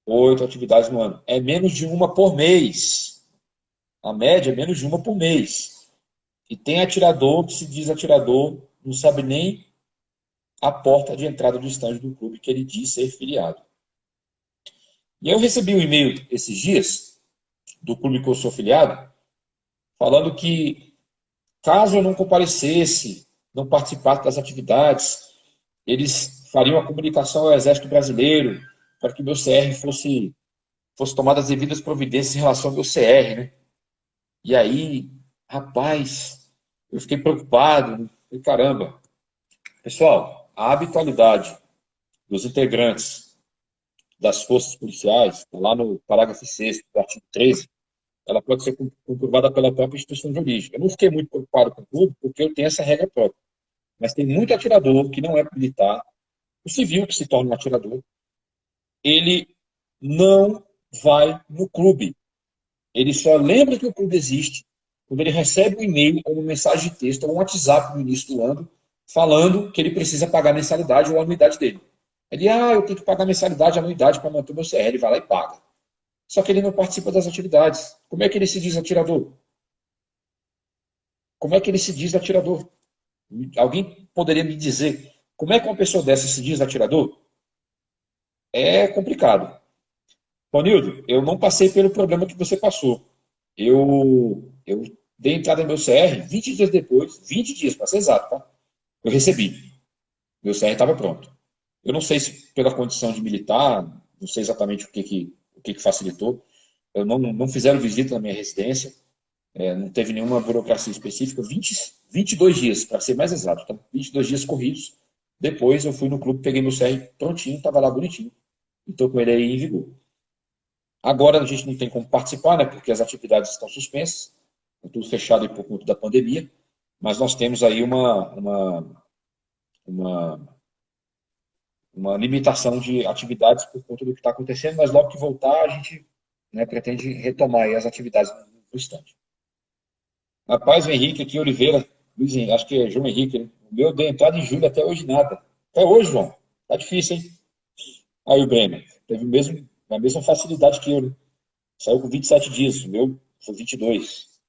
8 atividades no ano. É menos de uma por mês. A média é menos de uma por mês. E tem atirador que se diz atirador, não sabe nem a porta de entrada do estádio do clube que ele diz ser filiado. E eu recebi um e-mail esses dias do clube que eu sou filiado, falando que caso eu não comparecesse, não participasse das atividades, eles fariam a comunicação ao Exército Brasileiro para que o meu CR fosse tomar as devidas providências em relação ao meu CR, né? E aí, rapaz, eu fiquei preocupado, né? E caramba, pessoal, a habitualidade dos integrantes das forças policiais, lá no parágrafo 6º do artigo 13, ela pode ser comprovada pela própria instituição de origem. Eu não fiquei muito preocupado com tudo, porque eu tenho essa regra própria. Mas tem muito atirador que não é militar, o civil que se torna um atirador, ele não vai no clube. Ele só lembra que o clube existe quando ele recebe um e-mail ou uma mensagem de texto ou um WhatsApp no início do ano falando que ele precisa pagar a mensalidade ou a anuidade dele. Ele, eu tenho que pagar a mensalidade, a anuidade para manter o meu CR. Ele vai lá e paga. Só que ele não participa das atividades. Como é que ele se diz atirador? Como é que ele se diz atirador? Alguém poderia me dizer como é que uma pessoa dessa se diz atirador? É complicado. Ronildo, eu não passei pelo problema que você passou. Eu dei entrada no meu CR 20 dias depois, 20 dias, para ser exato, tá? Eu recebi. Meu CR estava pronto. Eu não sei se pela condição de militar, não sei exatamente o que facilitou. Eu não fizeram visita na minha residência, não teve nenhuma burocracia específica. 22 dias, para ser mais exato, tá? 22 dias corridos. Depois eu fui no clube, peguei meu CR prontinho, estava lá bonitinho. E estou com ele aí em vigor. Agora a gente não tem como participar, né, porque as atividades estão suspensas, é tudo fechado por conta da pandemia, mas nós temos aí uma, uma limitação de atividades por conta do que está acontecendo, mas logo que voltar a gente, né, pretende retomar aí as atividades no estande. Rapaz, o Henrique aqui, Oliveira, Luiz, acho que é João Henrique, né? O meu deu entrada em julho, até hoje nada. Até hoje, João. Tá difícil, hein? Aí o Bremer, teve a mesma facilidade que eu, né? Saiu com 27 dias, o meu foi 22.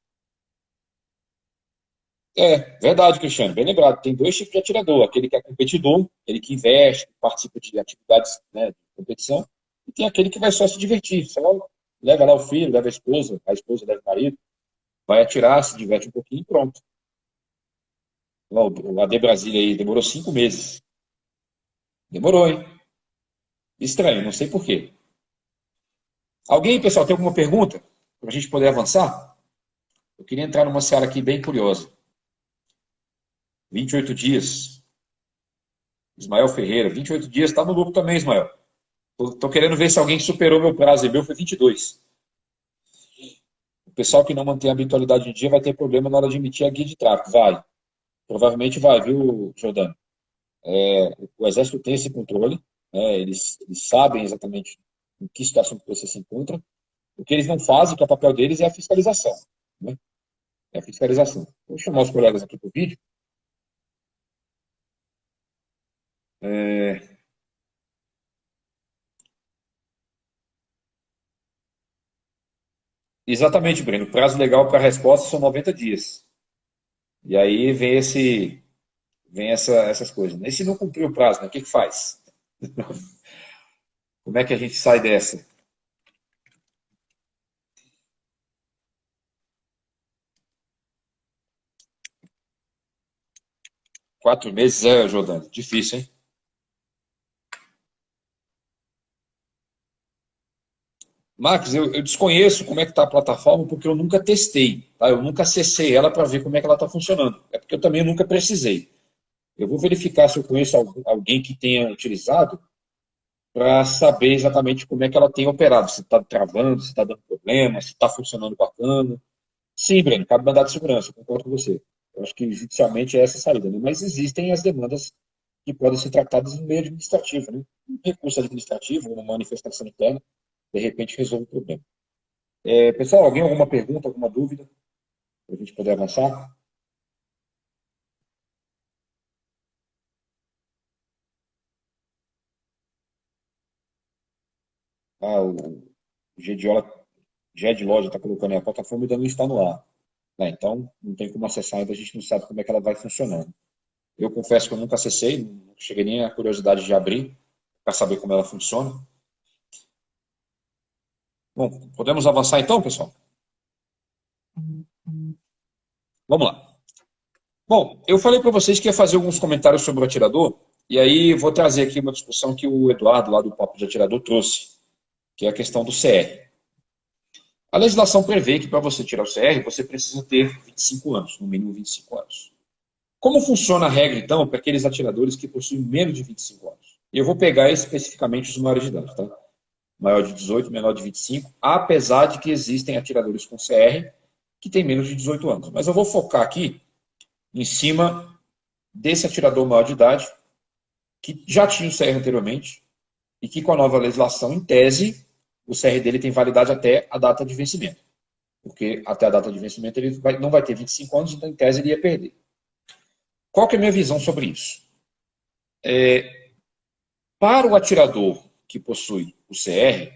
É, verdade, Cristiano, bem lembrado. Tem dois tipos de atirador: aquele que é competidor, aquele que investe, participa de atividades, né, de competição, e tem aquele que vai só se divertir, só leva lá o filho, leva a esposa leva o marido, vai atirar, se diverte um pouquinho e pronto. O AD Brasília aí demorou 5 meses. Demorou, hein? Estranho, não sei por quê. Alguém, pessoal, tem alguma pergunta para a gente poder avançar? Eu queria entrar numa seara aqui bem curiosa. 28 dias. Ismael Ferreira, 28 dias, tá no lucro também, Ismael. Tô querendo ver se alguém superou meu prazo, e meu foi 22. O pessoal que não mantém a habitualidade em dia vai ter problema na hora de emitir a guia de tráfego. Vai. Provavelmente vai, viu, Jordano? O Exército tem esse controle, né? Eles sabem exatamente em que situação que você se encontra. O que eles não fazem, que é o papel deles, é a fiscalização. Né? É a fiscalização. Vou chamar os colegas aqui para o vídeo. Exatamente, Breno. O prazo legal para a resposta são 90 dias. E aí vem essas coisas. E se não cumprir o prazo, né? O que faz? Como é que a gente sai dessa? Quatro meses Jordano. Difícil, hein? Marcos, eu desconheço como é que está a plataforma porque eu nunca testei, tá? Eu nunca acessei ela para ver como é que ela está funcionando. É porque eu também nunca precisei. Eu vou verificar se eu conheço alguém que tenha utilizado para saber exatamente como é que ela tem operado. Se está travando, se está dando problema, se está funcionando bacana. Sim, Breno, cabe mandar de segurança, eu concordo com você. Eu acho que judicialmente é essa a saída, né? Mas existem as demandas que podem ser tratadas no meio administrativo, né? Um recurso administrativo, uma manifestação interna, de repente resolve o problema. Pessoal, alguém alguma pergunta, alguma dúvida para a gente poder avançar? O G de loja está colocando aí, a plataforma ainda não está no ar. Né? Então, não tem como acessar ainda, a gente não sabe como é que ela vai funcionando. Eu confesso que eu nunca acessei, não cheguei nem a curiosidade de abrir para saber como ela funciona. Bom, podemos avançar então, pessoal? Vamos lá. Bom, eu falei para vocês que ia fazer alguns comentários sobre o atirador, e aí vou trazer aqui uma discussão que o Eduardo, lá do Papo de Atirador, trouxe, que é a questão do CR. A legislação prevê que para você tirar o CR, você precisa ter 25 anos, no mínimo 25 anos. Como funciona a regra, então, para aqueles atiradores que possuem menos de 25 anos? Eu vou pegar especificamente os maiores de idade, tá? Maior de 18, menor de 25, apesar de que existem atiradores com CR que têm menos de 18 anos. Mas eu vou focar aqui em cima desse atirador maior de idade, que já tinha o CR anteriormente, e que com a nova legislação, em tese, o CR dele tem validade até a data de vencimento. Porque até a data de vencimento ele não vai ter 25 anos, então em tese ele ia perder. Qual que é a minha visão sobre isso? Para o atirador que possui o CR,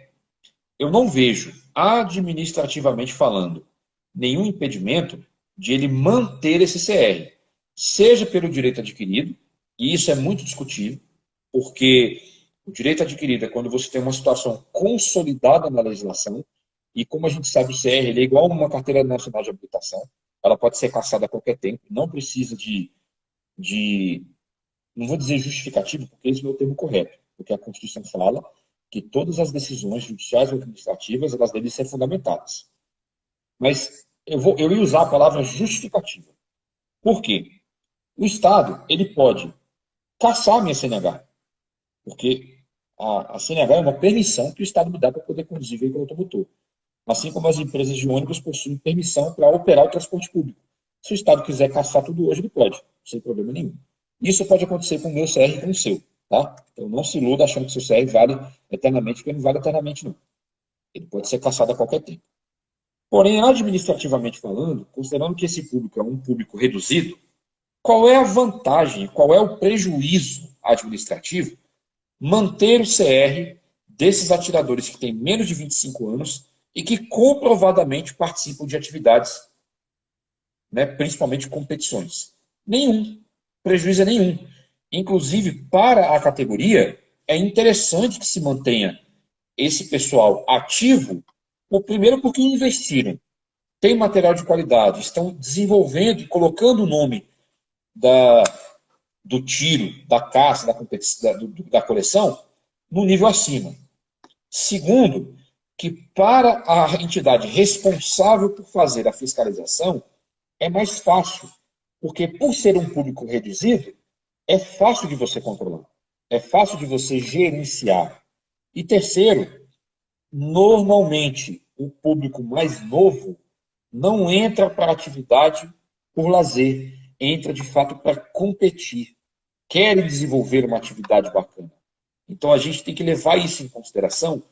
eu não vejo, administrativamente falando, nenhum impedimento de ele manter esse CR, seja pelo direito adquirido, e isso é muito discutível, porque o direito adquirido é quando você tem uma situação consolidada na legislação, e como a gente sabe, o CR ele é igual a uma carteira nacional de habilitação, ela pode ser cassada a qualquer tempo, não precisa não vou dizer justificativo, porque esse não é o termo correto, porque a Constituição fala que todas as decisões judiciais ou administrativas elas devem ser fundamentadas. Mas eu ia usar a palavra justificativa. Por quê? O Estado ele pode cassar a minha CNH, porque a CNH é uma permissão que o Estado me dá para poder conduzir veículo automotor. Assim como as empresas de ônibus possuem permissão para operar o transporte público. Se o Estado quiser caçar tudo hoje, ele pode, sem problema nenhum. Isso pode acontecer com o meu CR e com o seu. Tá? Então não se iluda achando que o seu CR vale eternamente, porque não vale eternamente, não. Ele pode ser caçado a qualquer tempo. Porém, administrativamente falando, considerando que esse público é um público reduzido, qual é a vantagem, qual é o prejuízo administrativo manter o CR desses atiradores que têm menos de 25 anos e que comprovadamente participam de atividades, né, principalmente competições? Nenhum. Prejuízo é nenhum. Inclusive, para a categoria, é interessante que se mantenha esse pessoal ativo, primeiro porque investiram, tem material de qualidade, estão desenvolvendo e colocando o nome do tiro, da caça, da coleção, no nível acima. Segundo, que para a entidade responsável por fazer a fiscalização, é mais fácil, porque por ser um público reduzido, é fácil de você controlar, é fácil de você gerenciar. E terceiro, normalmente o público mais novo não entra para a atividade por lazer, entra de fato para competir, querem desenvolver uma atividade bacana. Então a gente tem que levar isso em consideração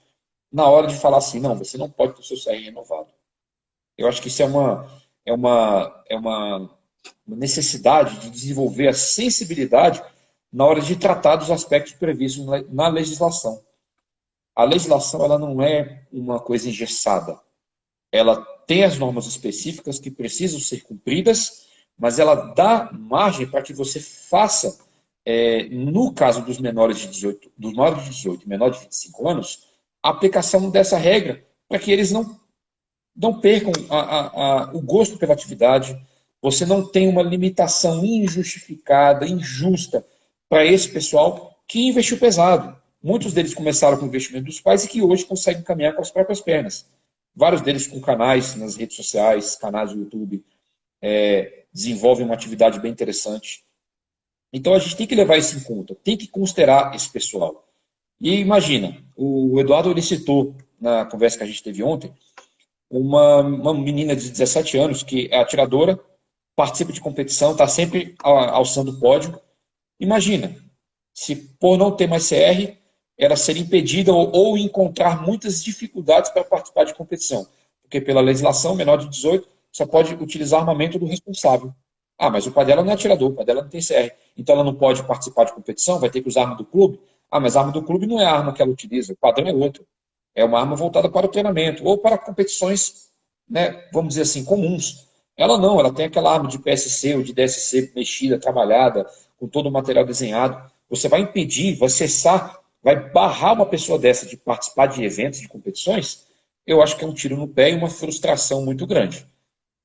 na hora de falar assim, não, você não pode ter o seu CR renovado. Eu acho que isso é uma necessidade de desenvolver a sensibilidade na hora de tratar dos aspectos previstos na legislação. A legislação ela não é uma coisa engessada. Ela tem as normas específicas que precisam ser cumpridas, mas ela dá margem para que você faça, no caso dos menores de 18 e menores de 25 anos, a aplicação dessa regra para que eles não percam o gosto pela atividade, você não tem uma limitação injustificada, injusta para esse pessoal que investiu pesado. Muitos deles começaram com o investimento dos pais e que hoje conseguem caminhar com as próprias pernas. Vários deles com canais nas redes sociais, canais do YouTube, desenvolvem uma atividade bem interessante. Então a gente tem que levar isso em conta, tem que considerar esse pessoal. E imagina, o Eduardo ele citou na conversa que a gente teve ontem, uma menina de 17 anos que é atiradora, participa de competição, está sempre alçando o pódio. Imagina, se por não ter mais CR, ela ser impedida ou encontrar muitas dificuldades para participar de competição. Porque pela legislação, menor de 18 só pode utilizar armamento do responsável. Ah, mas o pai dela não é atirador, o pai dela não tem CR. Então ela não pode participar de competição, vai ter que usar a arma do clube. Ah, mas a arma do clube não é a arma que ela utiliza, o padrão é outro. É uma arma voltada para o treinamento, ou para competições, né, vamos dizer assim, comuns. Ela não, ela tem aquela arma de PSC ou de DSC mexida, trabalhada, com todo o material desenhado. Você vai impedir, vai cessar, vai barrar uma pessoa dessa de participar de eventos, de competições? Eu acho que é um tiro no pé e uma frustração muito grande.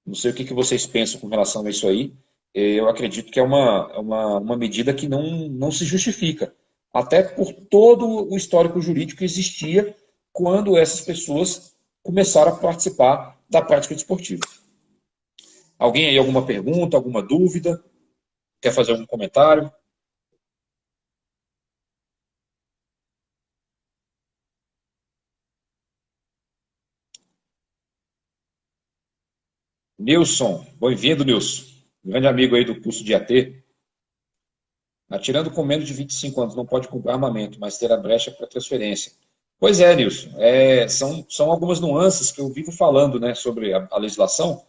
Não sei o que vocês pensam com relação a isso aí. Eu acredito que é uma medida que não se justifica. Até por todo o histórico jurídico que existia quando essas pessoas começaram a participar da prática desportiva. Alguém aí, alguma pergunta, alguma dúvida? Quer fazer algum comentário? Nilson, bem-vindo, Nilson. Grande amigo aí do curso de AT. Atirando com menos de 25 anos, não pode comprar armamento, mas ter a brecha para transferência. Pois é, Nilson. São algumas nuances que eu vivo falando, né, sobre a legislação,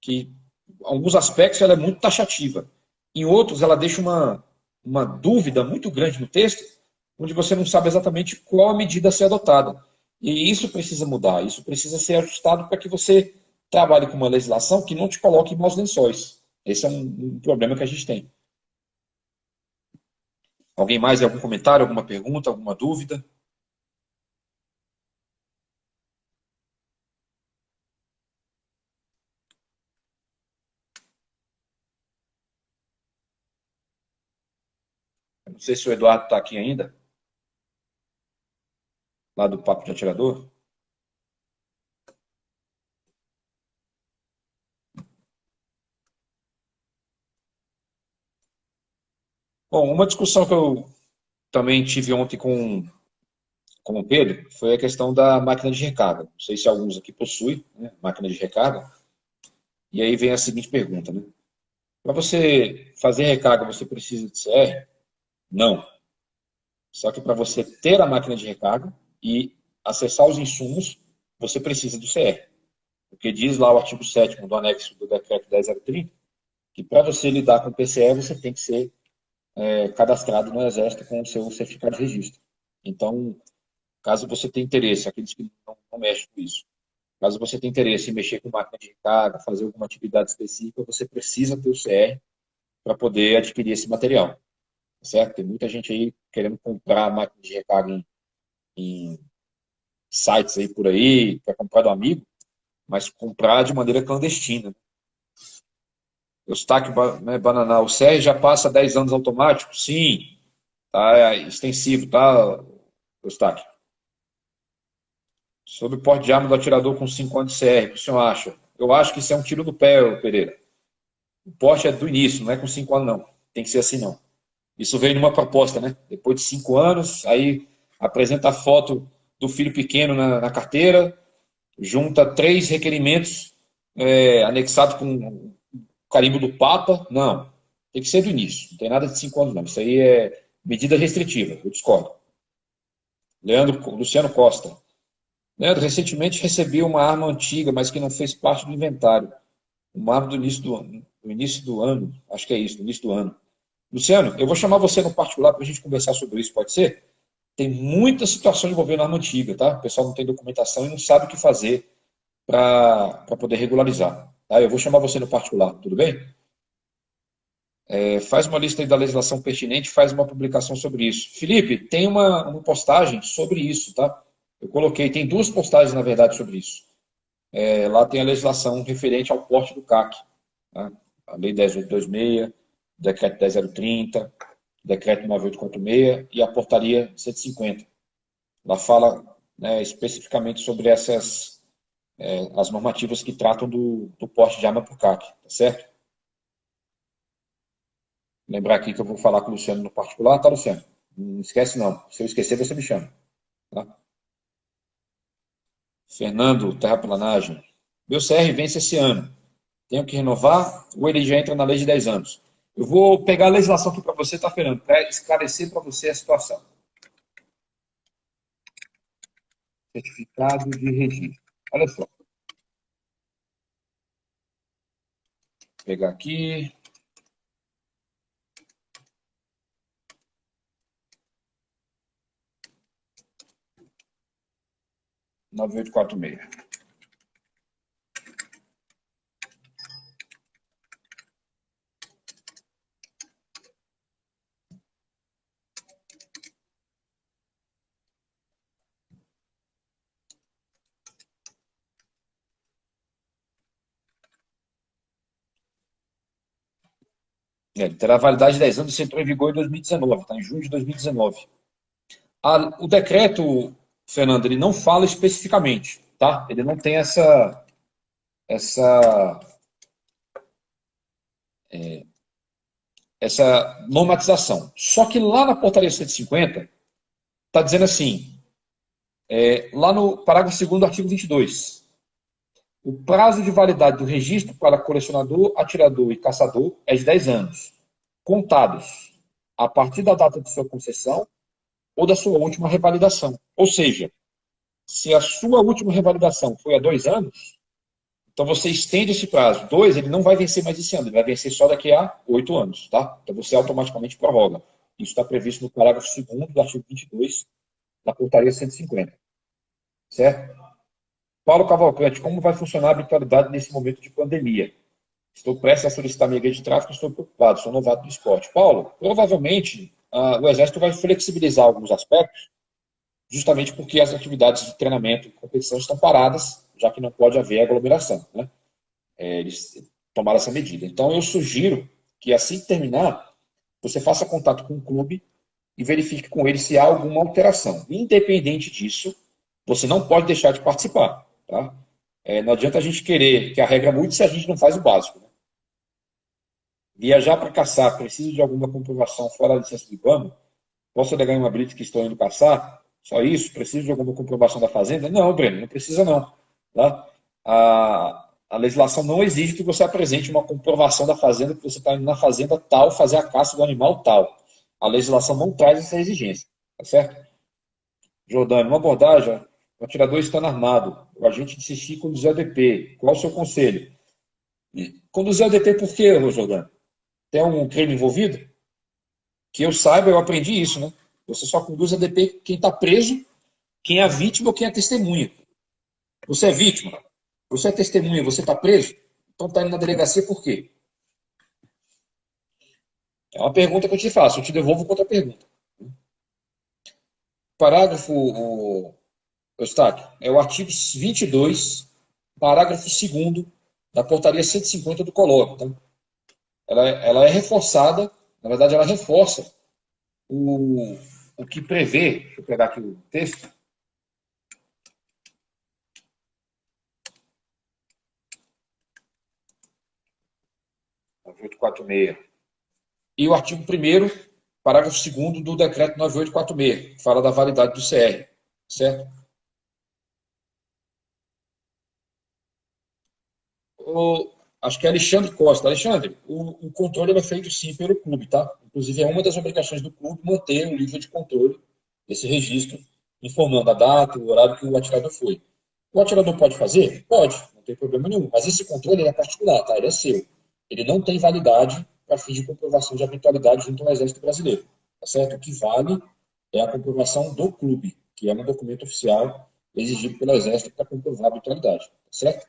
que em alguns aspectos ela é muito taxativa. Em outros, ela deixa uma dúvida muito grande no texto, onde você não sabe exatamente qual a medida a ser adotada. E isso precisa mudar, isso precisa ser ajustado para que você trabalhe com uma legislação que não te coloque em maus lençóis. Esse é um problema que a gente tem. Alguém mais? Algum comentário, alguma pergunta, alguma dúvida? Eu não sei se o Eduardo está aqui ainda, lá do Papo de Atirador. Bom, uma discussão que eu também tive ontem com o Pedro foi a questão da máquina de recarga. Não sei se alguns aqui possuem, né, máquina de recarga. E aí vem a seguinte pergunta, né? Para você fazer recarga, você precisa de CR? Não. Só que para você ter a máquina de recarga e acessar os insumos, você precisa do CR. Porque diz lá o artigo 7º do anexo do decreto 10.030, que para você lidar com o PCE, você tem que ser cadastrado no Exército com o seu certificado de registro. Então, caso você tenha interesse, aqueles que não mexem com isso, caso você tenha interesse em mexer com máquina de recarga, fazer alguma atividade específica, você precisa ter o CR para poder adquirir esse material. Certo? Tem muita gente aí querendo comprar máquina de recarga em sites aí por aí, quer comprar do amigo, mas comprar de maneira clandestina. Eustáquio, né, Bananal, o CR já passa 10 anos automático? Sim, tá extensivo, tá, Eustáquio? Sobre o porte de arma do atirador com 5 anos de CR, o que o senhor acha? Eu acho que isso é um tiro no pé, Pereira. O porte é do início, não é com 5 anos, não. Tem que ser assim, não. Isso veio numa proposta, né? Depois de 5 anos, aí apresenta a foto do filho pequeno na carteira, junta 3 requerimentos anexados com o carimbo do Papa. Não, tem que ser do início. Não tem nada de 5 anos, não. Isso aí é medida restritiva, eu discordo. Luciano Costa. Leandro, recentemente recebi uma arma antiga, mas que não fez parte do inventário. Uma arma do início do ano, acho que é isso, do início do ano. Luciano, eu vou chamar você no particular para a gente conversar sobre isso, pode ser? Tem muita situação envolvendo arma antiga, tá? O pessoal não tem documentação e não sabe o que fazer para poder regularizar. Tá? Eu vou chamar você no particular, tudo bem? Faz uma lista aí da legislação pertinente, faz uma publicação sobre isso. Felipe, tem uma postagem sobre isso, tá? Eu coloquei, tem 2 postagens, na verdade, sobre isso. Lá tem a legislação referente ao porte do CAC. Tá? A Lei 10.826, Decreto 10.030, Decreto 9.846 e a Portaria 150. Lá fala, né, especificamente sobre as normativas que tratam do porte de arma por CAC, tá certo? Lembrar aqui que eu vou falar com o Luciano no particular, tá, Luciano? Não esquece não. Se eu esquecer, você me chama. Tá? Fernando, terraplanagem. Meu CR vence esse ano. Tenho que renovar ou ele já entra na lei de 10 anos? Eu vou pegar a legislação aqui para você, tá, Fernando, para esclarecer para você a situação. Certificado de registro. Olha só. Vou pegar aqui. Nove oito quatro meia. Ele terá validade de 10 anos e entrou em vigor em 2019, tá? Em junho de 2019. O decreto, Fernando, ele não fala especificamente, tá? Ele não tem essa normatização. Só que lá na portaria 150, está dizendo assim, lá no parágrafo 2º do artigo 22, o prazo de validade do registro para colecionador, atirador e caçador é de 10 anos, contados a partir da data de sua concessão ou da sua última revalidação. Ou seja, se a sua última revalidação foi há 2 anos, então você estende esse prazo. 2, ele não vai vencer mais esse ano, ele vai vencer só daqui a 8 anos, tá? Então você automaticamente prorroga. Isso está previsto no parágrafo 2º do artigo 22 da portaria 150. Certo? Paulo Cavalcante, como vai funcionar a habitualidade nesse momento de pandemia? Estou prestes a solicitar minha guia de tráfego, estou preocupado, sou novato do esporte. Paulo, provavelmente o Exército vai flexibilizar alguns aspectos, justamente porque as atividades de treinamento e competição estão paradas, já que não pode haver aglomeração, né? Eles tomaram essa medida. Então, eu sugiro que, assim que terminar, você faça contato com o clube e verifique com ele se há alguma alteração. Independente disso, você não pode deixar de participar. Tá? Não adianta a gente querer que a regra mude se a gente não faz o básico. Né? Viajar para caçar, preciso de alguma comprovação fora da licença do IBAMA? Posso alegar em uma blitz que estou indo caçar? Só isso? Preciso de alguma comprovação da fazenda? Não, Breno, não precisa não. Tá? A legislação não exige que você apresente uma comprovação da fazenda, que você está indo na fazenda tal, fazer a caça do animal tal. A legislação não traz essa exigência. Tá certo? Jordânia, uma abordagem, o atirador estando armado, o agente insistir em conduzir a DP. Qual é o seu conselho? Conduzir a DP por quê, Jordânia? Tem um crime envolvido? Que eu saiba, eu aprendi isso, né? Você só conduz a DP quem está preso, quem é a vítima ou quem é testemunha. Você é vítima, você é testemunha, você está preso, então está indo na delegacia por quê? É uma pergunta que eu te faço, eu te devolvo com outra pergunta. Parágrafo, Eustáquio, é o artigo 22, parágrafo 2º da portaria 150 do Colóquio. Tá? Ela é reforçada, na verdade ela reforça o que prevê, deixa eu pegar aqui o texto, e o artigo 1º, parágrafo 2º do decreto 9846, que fala da validade do CR, certo? Acho que é Alexandre Costa. Alexandre, o controle é feito sim pelo clube, tá? Inclusive é uma das obrigações do clube manter o livro de controle, esse registro, informando a data, o horário que o atirador foi. O atirador pode fazer? Pode, não tem problema nenhum. Mas esse controle é particular, tá? Ele é seu. Ele não tem validade para fins de comprovação de habitualidade junto ao Exército Brasileiro. Tá certo? O que vale é a comprovação do clube, que é um documento oficial exigido pelo Exército para comprovar a habitualidade. Tá certo?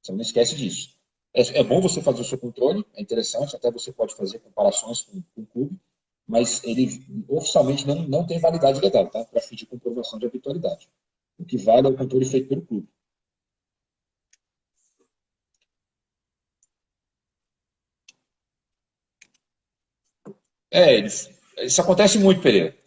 Você não esquece disso. É bom você fazer o seu controle, é interessante, até você pode fazer comparações com o clube, mas ele oficialmente não tem validade legal, tá? Para fim de comprovação de habitualidade. O que vale é o controle feito pelo clube. Isso acontece muito, Pereira.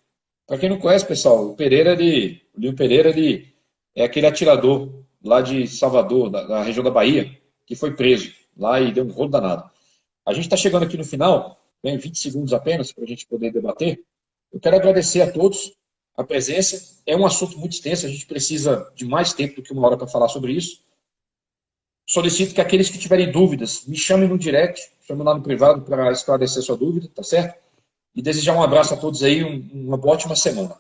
Para quem não conhece, pessoal, o Lio Pereira, ele é aquele atirador lá de Salvador, da região da Bahia, que foi preso lá e deu um rolo danado. A gente está chegando aqui no final, tem 20 segundos apenas para a gente poder debater. Eu quero agradecer a todos a presença. É um assunto muito extenso, a gente precisa de mais tempo do que uma hora para falar sobre isso. solicito que aqueles que tiverem dúvidas, me chamem no direct, chamem lá no privado para esclarecer sua dúvida, tá certo? E desejar um abraço a todos aí, uma ótima semana.